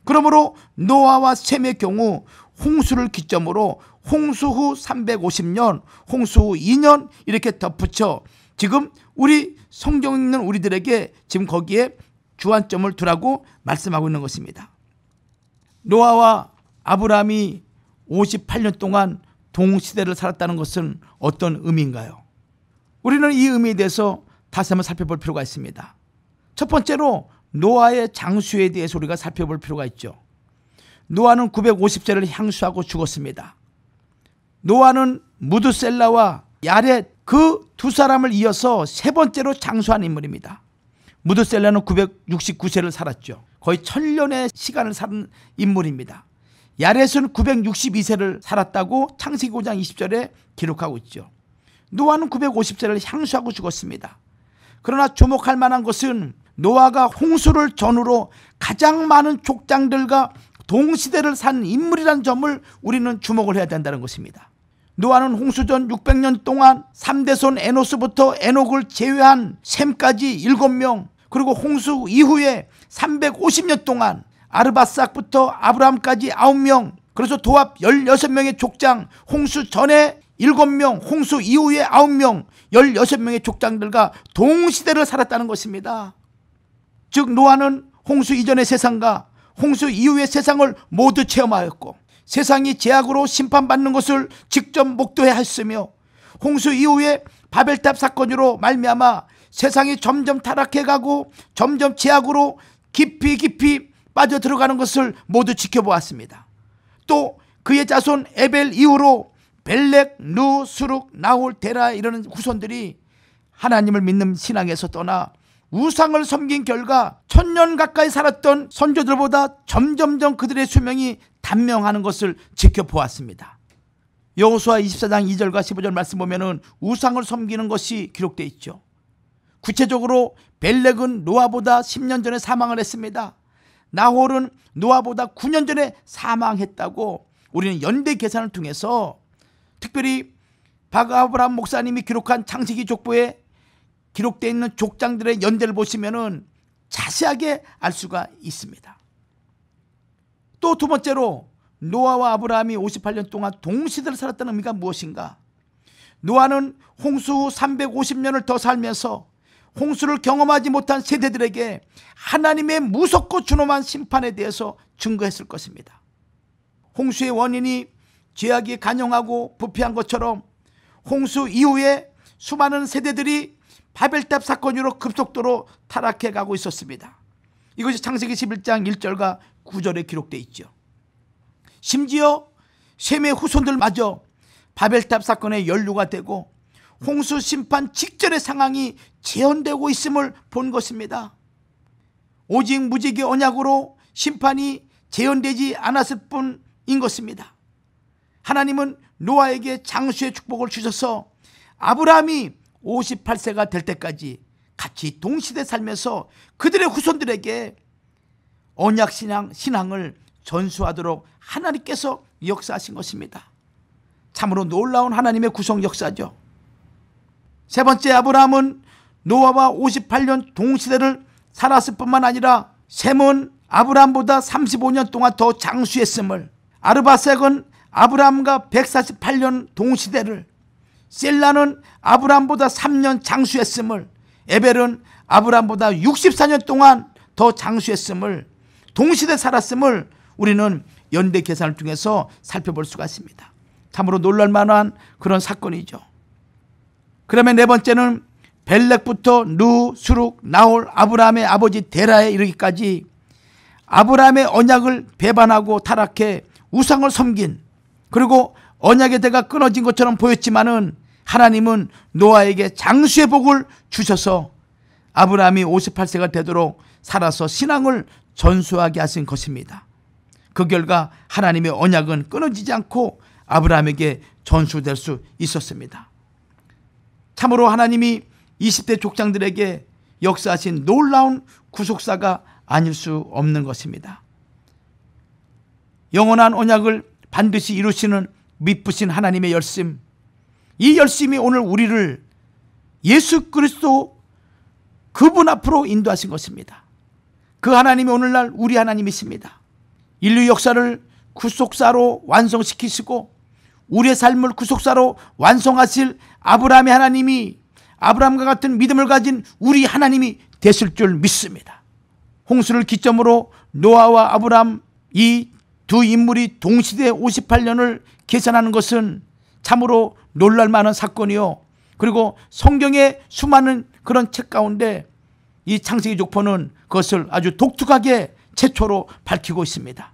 그러므로 노아와 셈의 경우 홍수를 기점으로 홍수 후 350년, 홍수 후 2년 이렇게 덧붙여 지금 우리 성경 읽는 우리들에게 지금 거기에 주안점을 두라고 말씀하고 있는 것입니다. 노아와 아브라함이 58년 동안 동시대를 살았다는 것은 어떤 의미인가요? 우리는 이 의미에 대해서 다시 한번 살펴볼 필요가 있습니다. 첫 번째로 노아의 장수에 대해서 우리가 살펴볼 필요가 있죠. 노아는 950세를 향수하고 죽었습니다. 노아는 무드셀라와 야렛 그 두 사람을 이어서 세 번째로 장수한 인물입니다. 무드셀라는 969세를 살았죠. 거의 1000년의 시간을 산 인물입니다. 야렛은 962세를 살았다고 창세기 5장 20절에 기록하고 있죠. 노아는 950세를 향수하고 죽었습니다. 그러나 주목할 만한 것은 노아가 홍수를 전후로 가장 많은 족장들과 동시대를 산 인물이라는 점을 우리는 주목을 해야 된다는 것입니다. 노아는 홍수 전 600년 동안 3대손 에노스부터 에녹을 제외한 셈까지 7명, 그리고 홍수 이후에 350년 동안 아르밧삭부터 아브라함까지 9명, 그래서 도합 16명의 족장, 홍수 전에 7명, 홍수 이후에 9명, 16명의 족장들과 동시대를 살았다는 것입니다. 즉 노아는 홍수 이전의 세상과 홍수 이후의 세상을 모두 체험하였고 세상이 죄악으로 심판받는 것을 직접 목도해 했으며 홍수 이후에 바벨탑 사건으로 말미암아 세상이 점점 타락해가고 점점 죄악으로 깊이 빠져들어가는 것을 모두 지켜보았습니다. 또 그의 자손 에벨 이후로 벨렉, 누, 수룩, 나홀, 데라 이러는 후손들이 하나님을 믿는 신앙에서 떠나 우상을 섬긴 결과 1000년 가까이 살았던 선조들보다 점점점 그들의 수명이 단명하는 것을 지켜보았습니다. 여호수아 24장 2절과 15절 말씀 보면은 우상을 섬기는 것이 기록되어 있죠. 구체적으로 벨렉은 노아보다 10년 전에 사망을 했습니다. 나홀은 노아보다 9년 전에 사망했다고 우리는 연대 계산을 통해서, 특별히 박아브람 목사님이 기록한 창세기 족보에 기록되어 있는 족장들의 연대를 보시면은 자세하게 알 수가 있습니다. 또 두 번째로 노아와 아브라함이 58년 동안 동시대를 살았다는 의미가 무엇인가? 노아는 홍수 후 350년을 더 살면서 홍수를 경험하지 못한 세대들에게 하나님의 무섭고 준엄한 심판에 대해서 증거했을 것입니다. 홍수의 원인이 죄악이 간영하고 부패한 것처럼 홍수 이후에 수많은 세대들이 바벨탑 사건으로 급속도로 타락해 가고 있었습니다. 이것이 창세기 11장 1절과 9절에 기록되어 있죠. 심지어 셈의 후손들마저 바벨탑 사건에 연루가 되고 홍수 심판 직전의 상황이 재현되고 있음을 본 것입니다. 오직 무지개 언약으로 심판이 재현되지 않았을 뿐인 것입니다. 하나님은 노아에게 장수의 축복을 주셔서 아브라함이 58세가 될 때까지 같이 동시대 살면서 그들의 후손들에게 언약 신앙을 전수하도록 하나님께서 역사하신 것입니다. 참으로 놀라운 하나님의 구성 역사죠. 세 번째, 아브라함은 노아와 58년 동시대를 살았을 뿐만 아니라 셈은 아브라함보다 35년 동안 더 장수했음을, 아르바색은 아브라함과 148년 동시대를, 셀라는 아브라함보다 3년 장수했음을, 에벨은 아브라함보다 64년 동안 더 장수했음을, 동시대 살았음을 우리는 연대 계산을 통해서 살펴볼 수가 있습니다. 참으로 놀랄만한 그런 사건이죠. 그러면 네 번째는 벨렉부터 누, 수룩, 나홀, 아브라함의 아버지 데라에 이르기까지 아브라함의 언약을 배반하고 타락해 우상을 섬긴, 그리고 언약의 대가 끊어진 것처럼 보였지만은 하나님은 노아에게 장수의 복을 주셔서 아브라함이 58세가 되도록 살아서 신앙을 전수하게 하신 것입니다. 그 결과 하나님의 언약은 끊어지지 않고 아브라함에게 전수될 수 있었습니다. 참으로 하나님이 20대 족장들에게 역사하신 놀라운 구속사가 아닐 수 없는 것입니다. 영원한 언약을 반드시 이루시는 미쁘신 하나님의 열심, 이 열심이 오늘 우리를 예수 그리스도 그분 앞으로 인도하신 것입니다. 그 하나님이 오늘날 우리 하나님이십니다. 인류 역사를 구속사로 완성시키시고 우리의 삶을 구속사로 완성하실 아브라함의 하나님이 아브라함과 같은 믿음을 가진 우리 하나님이 되실 줄 믿습니다. 홍수를 기점으로 노아와 아브라함, 이 두 인물이 동시대 58년을 계산하는 것은 참으로 놀랄만한 사건이요, 그리고 성경의 수많은 그런 책 가운데 이 창세기 족보는 그것을 아주 독특하게 최초로 밝히고 있습니다.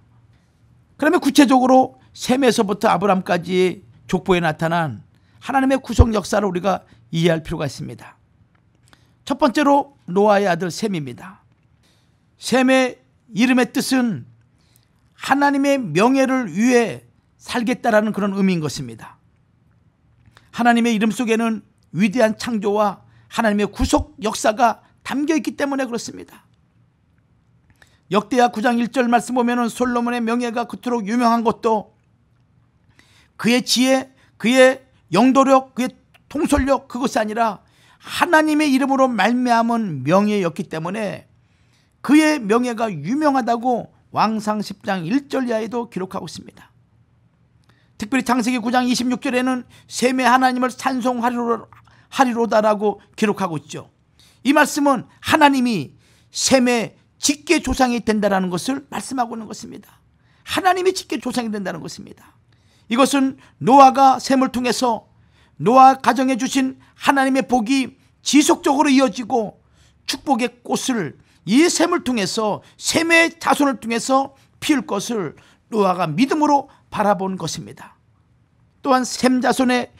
그러면 구체적으로 셈에서부터 아브라함까지 족보에 나타난 하나님의 구속 역사를 우리가 이해할 필요가 있습니다. 첫 번째로 노아의 아들 셈입니다. 셈의 이름의 뜻은 하나님의 명예를 위해 살겠다라는 그런 의미인 것입니다. 하나님의 이름 속에는 위대한 창조와 하나님의 구속 역사가 담겨 있기 때문에 그렇습니다. 역대하 9장 1절 말씀 보면은 솔로몬의 명예가 그토록 유명한 것도 그의 지혜, 그의 영도력, 그의 통솔력, 그것이 아니라 하나님의 이름으로 말미암은 명예였기 때문에 그의 명예가 유명하다고 왕상 10장 1절 이하에도 기록하고 있습니다. 특별히 창세기 9장 26절에는 셈의 하나님을 찬송하리로다라고 기록하고 있죠. 이 말씀은 하나님이 셈의 직계 조상이 된다는 것을 말씀하고 있는 것입니다. 하나님이 직계 조상이 된다는 것입니다. 이것은 노아가 셈을 통해서 노아 가정에 주신 하나님의 복이 지속적으로 이어지고 축복의 꽃을 이 셈을 통해서, 셈의 자손을 통해서 피울 것을 노아가 믿음으로 바라본 것입니다. 또한 셈 자손의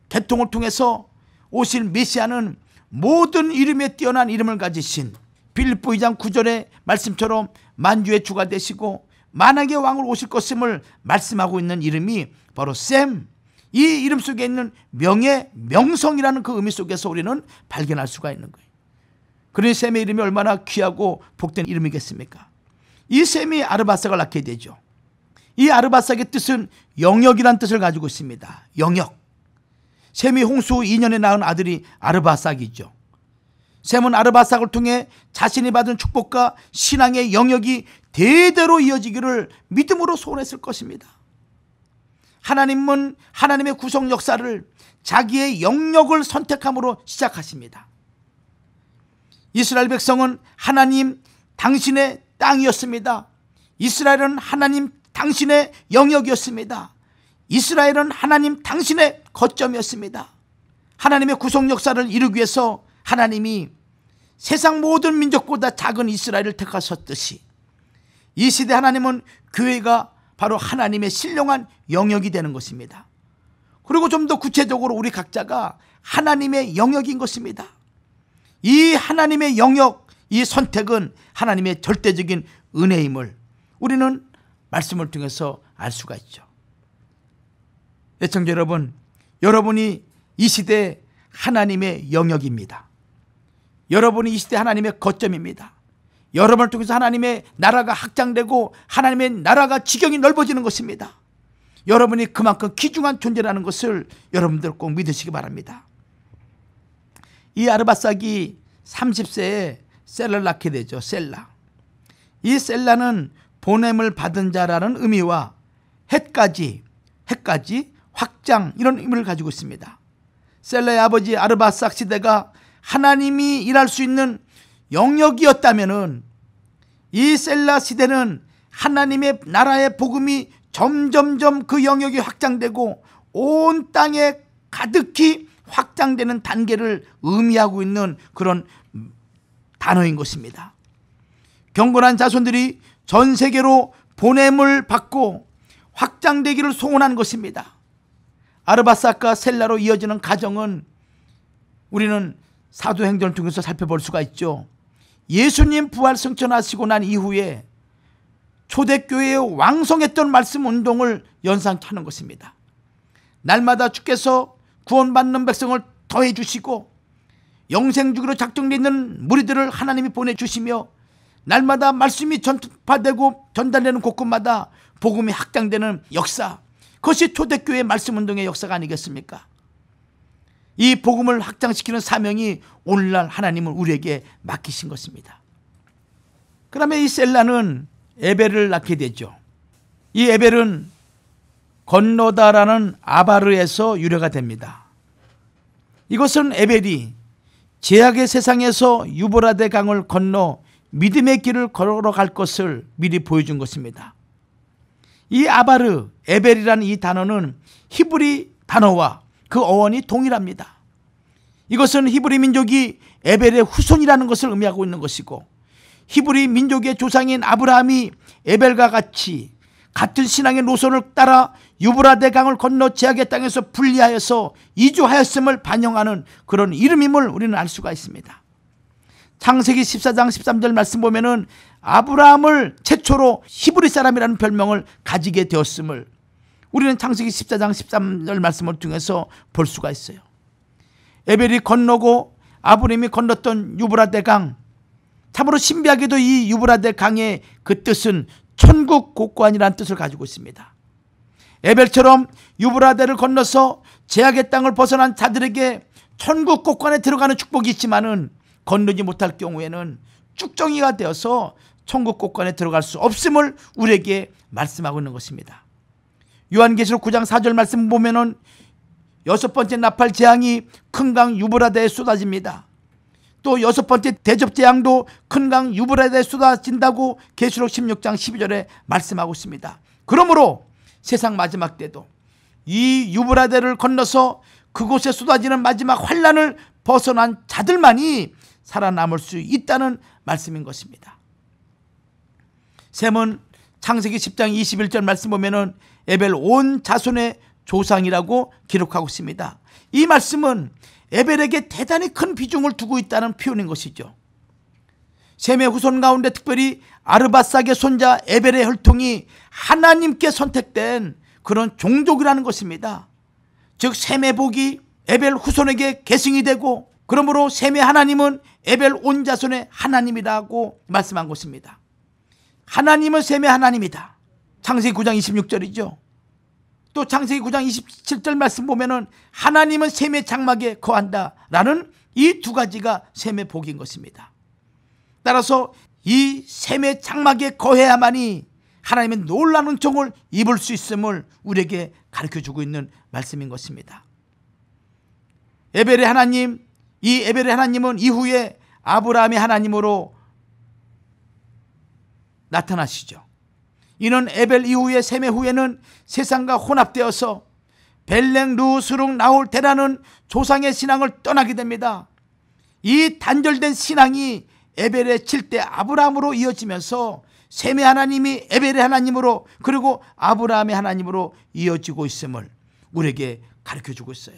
계통을 통해서 오실 메시아는 모든 이름에 뛰어난 이름을 가지신 빌립보 2장 9절의 말씀처럼 만주의 주가 되시고 만왕의 왕으로 오실 것임을 말씀하고 있는 이름이 바로 셈, 이 이름 속에 있는 명예, 명성이라는 그 의미 속에서 우리는 발견할 수가 있는 거예요. 그러니 셈의 이름이 얼마나 귀하고 복된 이름이겠습니까? 이 셈이 아르밧삭을 낳게 되죠. 이 아르밧삭의 뜻은 영역이란 뜻을 가지고 있습니다. 영역. 셈이 홍수 후 2년에 낳은 아들이 아르밧삭이죠. 셈은 아르밧삭을 통해 자신이 받은 축복과 신앙의 영역이 대대로 이어지기를 믿음으로 소원했을 것입니다. 하나님은 하나님의 구속 역사를 자기의 영역을 선택함으로 시작하십니다. 이스라엘 백성은 하나님 당신의 땅이었습니다. 이스라엘은 하나님 당신의 영역이었습니다. 이스라엘은 하나님 당신의 거점이었습니다. 하나님의 구속 역사를 이루기 위해서 하나님이 세상 모든 민족보다 작은 이스라엘을 택하셨듯이 이 시대 하나님은 교회가 바로 하나님의 신령한 영역이 되는 것입니다. 그리고 좀 더 구체적으로 우리 각자가 하나님의 영역인 것입니다. 이 하나님의 영역, 이 선택은 하나님의 절대적인 은혜임을 우리는 말씀을 통해서 알 수가 있죠. 애청자 여러분, 여러분이 이 시대 하나님의 영역입니다. 여러분이 이 시대 하나님의 거점입니다. 여러분을 통해서 하나님의 나라가 확장되고 하나님의 나라가 지경이 넓어지는 것입니다. 여러분이 그만큼 귀중한 존재라는 것을 여러분들 꼭 믿으시기 바랍니다. 이 아르밧삭이 30세에 셀라를 낳게 되죠. 셀라. 이 셀라는 보냄을 받은 자라는 의미와 헷까지, 확장 이런 의미를 가지고 있습니다. 셀라의 아버지 아르밧삭 시대가 하나님이 일할 수 있는 영역이었다면은 이 셀라 시대는 하나님의 나라의 복음이 점점점 그 영역이 확장되고 온 땅에 가득히 확장되는 단계를 의미하고 있는 그런 단어인 것입니다. 경건한 자손들이 전 세계로 보냄을 받고 확장되기를 소원한 것입니다. 아르밧삭과 셀라로 이어지는 가정은 우리는 사도행전을 통해서 살펴볼 수가 있죠. 예수님 부활 승천하시고 난 이후에 초대교회의 왕성했던 말씀 운동을 연상케 하는 것입니다. 날마다 주께서 구원받는 백성을 더해 주시고 영생주기로 작정되어 있는 무리들을 하나님이 보내주시며 날마다 말씀이 전파되고 전달되는 곳곳마다 복음이 확장되는 역사, 그것이 초대교회의 말씀운동의 역사가 아니겠습니까? 이 복음을 확장시키는 사명이 오늘날 하나님은 우리에게 맡기신 것입니다. 그 다음에 이 셀라는 에벨을 낳게 되죠. 이 에벨은 건너다라는 아바르에서 유래가 됩니다. 이것은 에벨이 죄악의 세상에서 유브라데 강을 건너 믿음의 길을 걸어갈 것을 미리 보여준 것입니다. 이 아바르, 에벨이라는 이 단어는 히브리 단어와 그 어원이 동일합니다. 이것은 히브리 민족이 에벨의 후손이라는 것을 의미하고 있는 것이고, 히브리 민족의 조상인 아브라함이 에벨과 같이 같은 신앙의 노선을 따라 유브라데 강을 건너 죄악의 땅에서 분리하여서 이주하였음을 반영하는 그런 이름임을 우리는 알 수가 있습니다. 창세기 14장 13절 말씀 보면은 아브라함을 최초로 히브리 사람이라는 별명을 가지게 되었음을 우리는 창세기 14장 13절 말씀을 통해서 볼 수가 있어요. 에벨이 건너고 아브라함이 건넜던 유브라데 강, 참으로 신비하게도 이 유브라데 강의 그 뜻은 천국 곳간이라는 뜻을 가지고 있습니다. 에벨처럼 유브라데를 건너서 죄악의 땅을 벗어난 자들에게 천국 곳간에 들어가는 축복이 있지만은 건너지 못할 경우에는 쭉정이가 되어서 천국 곳간에 들어갈 수 없음을 우리에게 말씀하고 있는 것입니다. 요한계시록 9장 4절 말씀 보면은 6번째 나팔 재앙이 큰 강 유브라데에 쏟아집니다. 또 6번째 대접 재앙도 큰 강 유브라데에 쏟아진다고 계시록 16장 12절에 말씀하고 있습니다. 그러므로 세상 마지막 때도 이 유브라데를 건너서 그곳에 쏟아지는 마지막 환난을 벗어난 자들만이 살아남을 수 있다는 말씀인 것입니다. 셈은 창세기 10장 21절 말씀 보면은 에벨 온 자손의 조상이라고 기록하고 있습니다. 이 말씀은 에벨에게 대단히 큰 비중을 두고 있다는 표현인 것이죠. 셈의 후손 가운데 특별히 아르밧삭의 손자 에벨의 혈통이 하나님께 선택된 그런 종족이라는 것입니다. 즉 셈의 복이 에벨 후손에게 계승이 되고, 그러므로 셈의 하나님은 에벨 온 자손의 하나님이라고 말씀한 것입니다. 하나님은 셈의 하나님이다. 창세기 9장 26절이죠. 또 창세기 9장 27절 말씀 보면은 하나님은 셈의 장막에 거한다 라는 이 두 가지가 셈의 복인 것입니다. 따라서 이 셈의 장막에 거해야만이 하나님의 놀라운 은총을 입을 수 있음을 우리에게 가르쳐주고 있는 말씀인 것입니다. 에벨의 하나님, 이 에벨의 하나님은 이후에 아브라함의 하나님으로 나타나시죠. 이는 에벨 이후에 셈의 후에는 세상과 혼합되어서 벨렉, 루, 수룩, 나홀, 데라는 조상의 신앙을 떠나게 됩니다. 이 단절된 신앙이 에벨의 7대 아브라함으로 이어지면서 셈의 하나님이 에벨의 하나님으로, 그리고 아브라함의 하나님으로 이어지고 있음을 우리에게 가르쳐주고 있어요.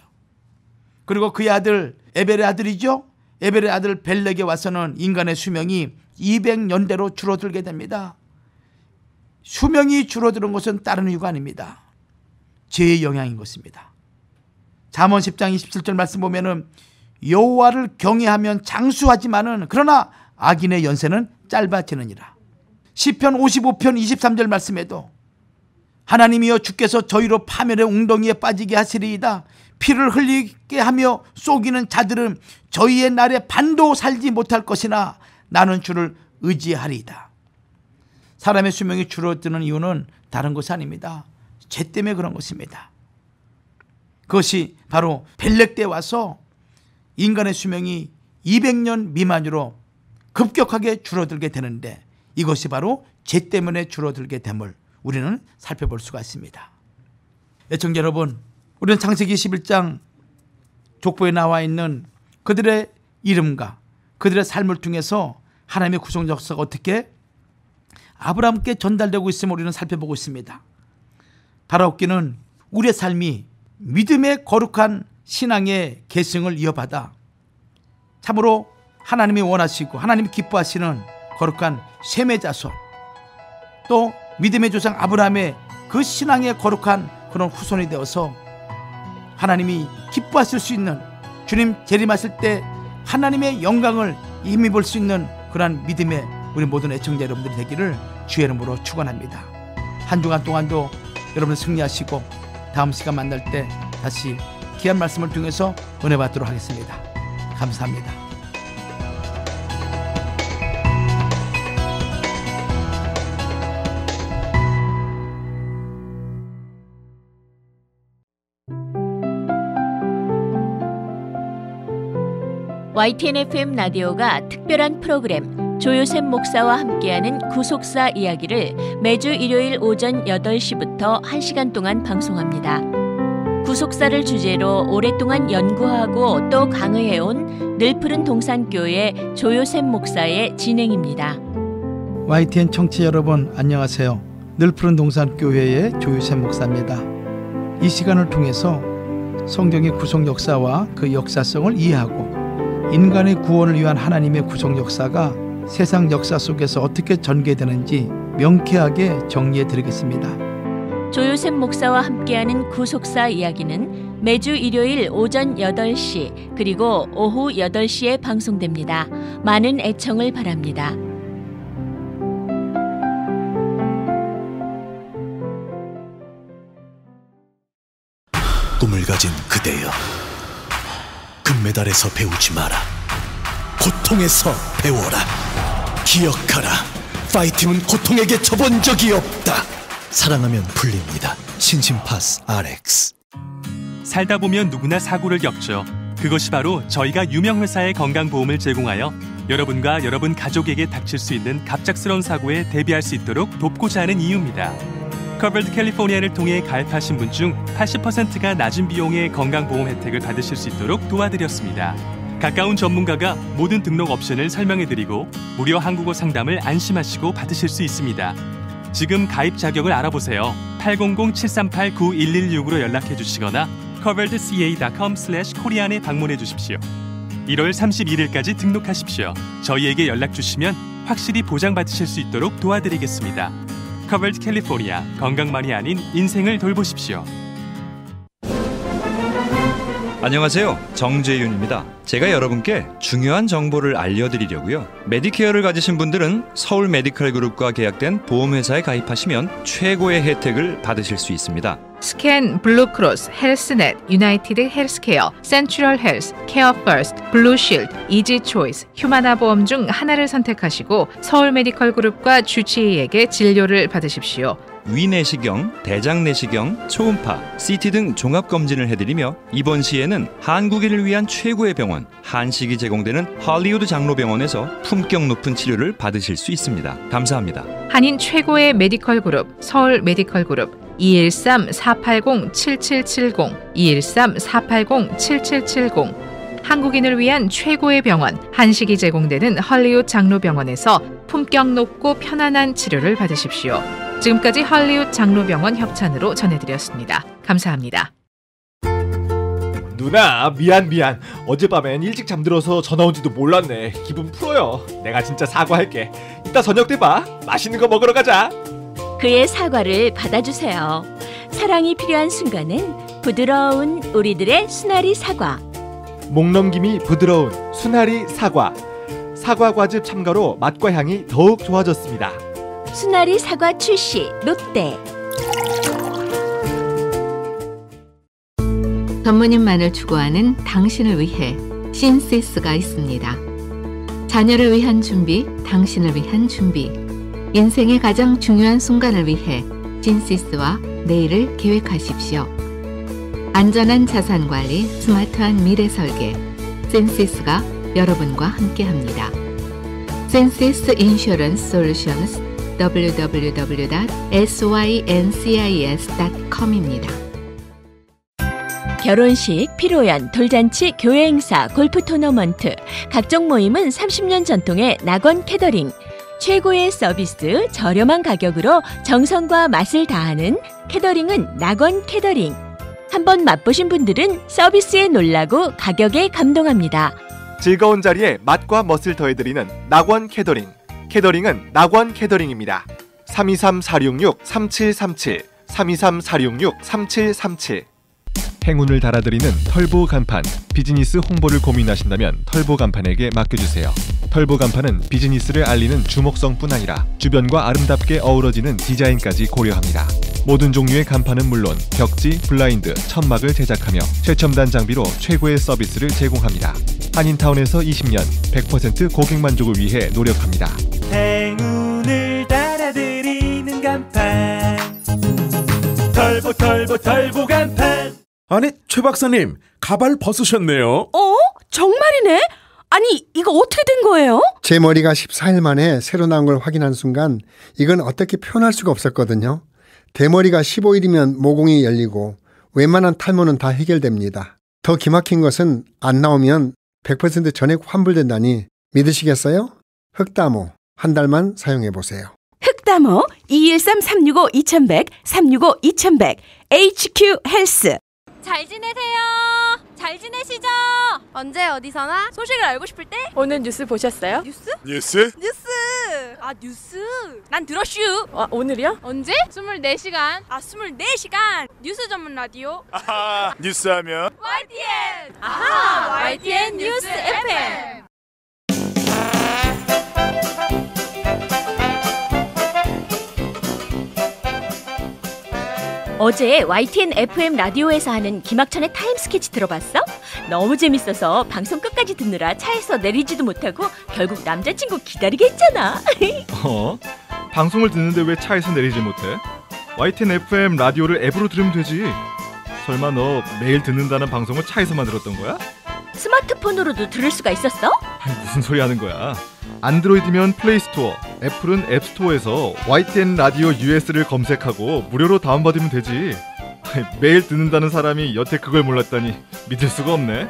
그리고 그의 아들, 에벨의 아들이죠. 에벨의 아들 벨렉에 와서는 인간의 수명이 200년대로 줄어들게 됩니다. 수명이 줄어드는 것은 다른 이유가 아닙니다. 죄의 영향인 것입니다. 잠언 10장 27절 말씀 보면은 여호와를 경외하면 장수하지만은 그러나 악인의 연세는 짧아지느니라. 시편 55편 23절 말씀에도 하나님이여 주께서 저희로 파멸의 웅덩이에 빠지게 하시리이다. 피를 흘리게 하며 속이는 자들은 저희의 날에 반도 살지 못할 것이나 나는 주를 의지하리이다. 사람의 수명이 줄어드는 이유는 다른 것이 아닙니다. 죄 때문에 그런 것입니다. 그것이 바로 벨렉 때 와서 인간의 수명이 200년 미만으로 급격하게 줄어들게 되는데, 이것이 바로 죄 때문에 줄어들게 됨을 우리는 살펴볼 수가 있습니다. 애청자 여러분, 우리는 창세기 11장 족보에 나와 있는 그들의 이름과 그들의 삶을 통해서 하나님의 구속 역사가 어떻게 아브라함께 전달되고 있음을 우리는 살펴보고 있습니다. 바라옵기는 우리의 삶이 믿음의 거룩한 신앙의 계승을 이어받아 참으로 하나님이 원하시고 하나님이 기뻐하시는 거룩한 셈의 자손, 또 믿음의 조상 아브라함의 그 신앙의 거룩한 그런 후손이 되어서 하나님이 기뻐하실 수 있는, 주님 재림하실 때 하나님의 영광을 힘입을 수 있는 그러한 믿음의 우리 모든 애청자 여러분들이 되기를 주의 이름으로 축원합니다. 한 주간 동안도 여러분 승리하시고 다음 시간 만날 때 다시 귀한 말씀을 통해서 은혜 받도록 하겠습니다. 감사합니다. YTN FM 라디오가 특별한 프로그램 조요셉 목사와 함께하는 구속사 이야기를 매주 일요일 오전 8시부터 1시간 동안 방송합니다. 구속사를 주제로 오랫동안 연구하고 또 강의해온 늘푸른 동산교회 조요셉 목사의 진행입니다. YTN 청취자 여러분 안녕하세요. 늘푸른 동산교회의 조요셉 목사입니다. 이 시간을 통해서 성경의 구속 역사와 그 역사성을 이해하고 인간의 구원을 위한 하나님의 구속 역사가 세상 역사 속에서 어떻게 전개되는지 명쾌하게 정리해 드리겠습니다. 조요셉 목사와 함께하는 구속사 이야기는 매주 일요일 오전 8시 그리고 오후 8시에 방송됩니다. 많은 애청을 바랍니다. 꿈을 가진 그대여, 금메달에서 배우지 마라. 고통에서 배워라. 기억하라. 파이팅은 고통에게 져본 적이 없다. 사랑하면 풀립니다. 신심파스 RX. 살다 보면 누구나 사고를 겪죠. 그것이 바로 저희가 유명 회사의 건강보험을 제공하여 여러분과 여러분 가족에게 닥칠 수 있는 갑작스러운 사고에 대비할 수 있도록 돕고자 하는 이유입니다. 커버드 캘리포니아를 통해 가입하신 분 중 80%가 낮은 비용의 건강보험 혜택을 받으실 수 있도록 도와드렸습니다. 가까운 전문가가 모든 등록 옵션을 설명해드리고 무료 한국어 상담을 안심하시고 받으실 수 있습니다. 지금 가입 자격을 알아보세요. 800-738-9116으로 연락해 주시거나 coveredca.com/korean에 방문해 주십시오. 1월 31일까지 등록하십시오. 저희에게 연락 주시면 확실히 보장받으실 수 있도록 도와드리겠습니다. 커버드 캘리포니아, 건강만이 아닌 인생을 돌보십시오. 안녕하세요. 정재윤입니다. 제가 여러분께 중요한 정보를 알려드리려고요. 메디케어를 가지신 분들은 서울 메디컬 그룹과 계약된 보험회사에 가입하시면 최고의 혜택을 받으실 수 있습니다. 스캔, 블루크로스, 헬스넷, 유나이티드 헬스케어, 센트럴 헬스, 케어 퍼스트, 블루실드, 이지초이스, 휴마나 보험 중 하나를 선택하시고 서울 메디컬 그룹과 주치의에게 진료를 받으십시오. 위내시경, 대장내시경, 초음파, CT 등 종합검진을 해드리며 이번 시에는 한국인을 위한 최고의 병원 한식이 제공되는 할리우드 장로병원에서 품격 높은 치료를 받으실 수 있습니다. 감사합니다. 한인 최고의 메디컬 그룹 서울 메디컬 그룹 213-480-7770 213-480-7770 한국인을 위한 최고의 병원 한식이 제공되는 할리우드 장로병원에서 품격 높고 편안한 치료를 받으십시오. 지금까지 할리우드 장로병원 협찬으로 전해드렸습니다. 감사합니다. 누나 미안. 어젯밤엔 일찍 잠들어서 전화 온지도 몰랐네. 기분 풀어요. 내가 진짜 사과할게. 이따 저녁 때 봐. 맛있는 거 먹으러 가자. 그의 사과를 받아주세요. 사랑이 필요한 순간은 부드러운 우리들의 수나리 사과. 목넘김이 부드러운 수나리 사과. 사과 과즙 첨가로 맛과 향이 더욱 좋아졌습니다. 수나리 사과 출시 롯데. 전문인만을 추구하는 당신을 위해 신시스가 있습니다. 자녀를 위한 준비, 당신을 위한 준비. 인생의 가장 중요한 순간을 위해 신시스와 내일을 계획하십시오. 안전한 자산 관리, 스마트한 미래 설계. 신시스가 여러분과 함께합니다. 신시스 인슈런스 솔루션스 www.syncis.com입니다. 결혼식, 피로연, 돌잔치, 교회 행사, 골프 토너먼트, 각종 모임은 30년 전통의 낙원 캐터링. 최고의 서비스, 저렴한 가격으로 정성과 맛을 다하는 캐터링은 낙원 캐터링. 한번 맛보신 분들은 서비스에 놀라고 가격에 감동합니다. 즐거운 자리에 맛과 멋을 더해드리는 낙원 캐터링. 캐터링은 낙원 캐터링입니다. 323-466-3737 323-466-3737 행운을 달아드리는 털보 간판. 비즈니스 홍보를 고민하신다면 털보 간판에게 맡겨주세요. 털보 간판은 비즈니스를 알리는 주목성뿐 아니라 주변과 아름답게 어우러지는 디자인까지 고려합니다. 모든 종류의 간판은 물론 벽지, 블라인드, 천막을 제작하며 최첨단 장비로 최고의 서비스를 제공합니다. 한인타운에서 20년 100% 고객 만족을 위해 노력합니다. 행운을 달아드리는 간판. 털보 간판. 아니, 최 박사님, 가발 벗으셨네요. 정말이네? 아니, 이거 어떻게 된 거예요? 제 머리가 14일 만에 새로 나온 걸 확인한 순간 이건 어떻게 표현할 수가 없었거든요. 대머리가 15일이면 모공이 열리고 웬만한 탈모는 다 해결됩니다. 더 기막힌 것은 안 나오면 100% 전액 환불된다니 믿으시겠어요? 흑다모 한 달만 사용해보세요. 흑다모 213-365-2100 365-2100 HQ 헬스. 잘 지내세요. 잘 지내시죠? 언제 어디서나 소식을 알고 싶을 때 오늘 뉴스 보셨어요? 뉴스? 아, 뉴스. 난 들었슈. 오늘이요? 언제? 24시간. 24시간. 뉴스 전문 라디오. 아하, 뉴스하면 YTN. 아하, YTN 뉴스 FM. 어제 YTN FM 라디오에서 하는 김학천의 타임스케치 들어봤어? 너무 재밌어서 방송 끝까지 듣느라 차에서 내리지도 못하고 결국 남자친구 기다리게 했잖아. 방송을 듣는데 왜 차에서 내리지 못해? YTN FM 라디오를 앱으로 들으면 되지. 설마 너 매일 듣는다는 방송을 차에서만 들었던 거야? 스마트폰으로도 들을 수가 있었어? 아니, 무슨 소리 하는 거야. 안드로이드면 플레이스토어, 애플은 앱스토어에서 YTN 라디오 US를 검색하고 무료로 다운받으면 되지. 아니, 매일 듣는다는 사람이 여태 그걸 몰랐다니 믿을 수가 없네.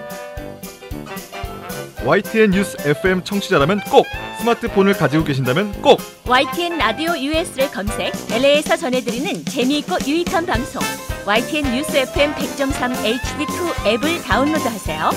YTN 뉴스 FM 청취자라면 꼭, 스마트폰을 가지고 계신다면 꼭 YTN 라디오 US를 검색. LA에서 전해드리는 재미있고 유익한 방송 YTN 뉴스 FM 100.3 HD2 앱을 다운로드하세요.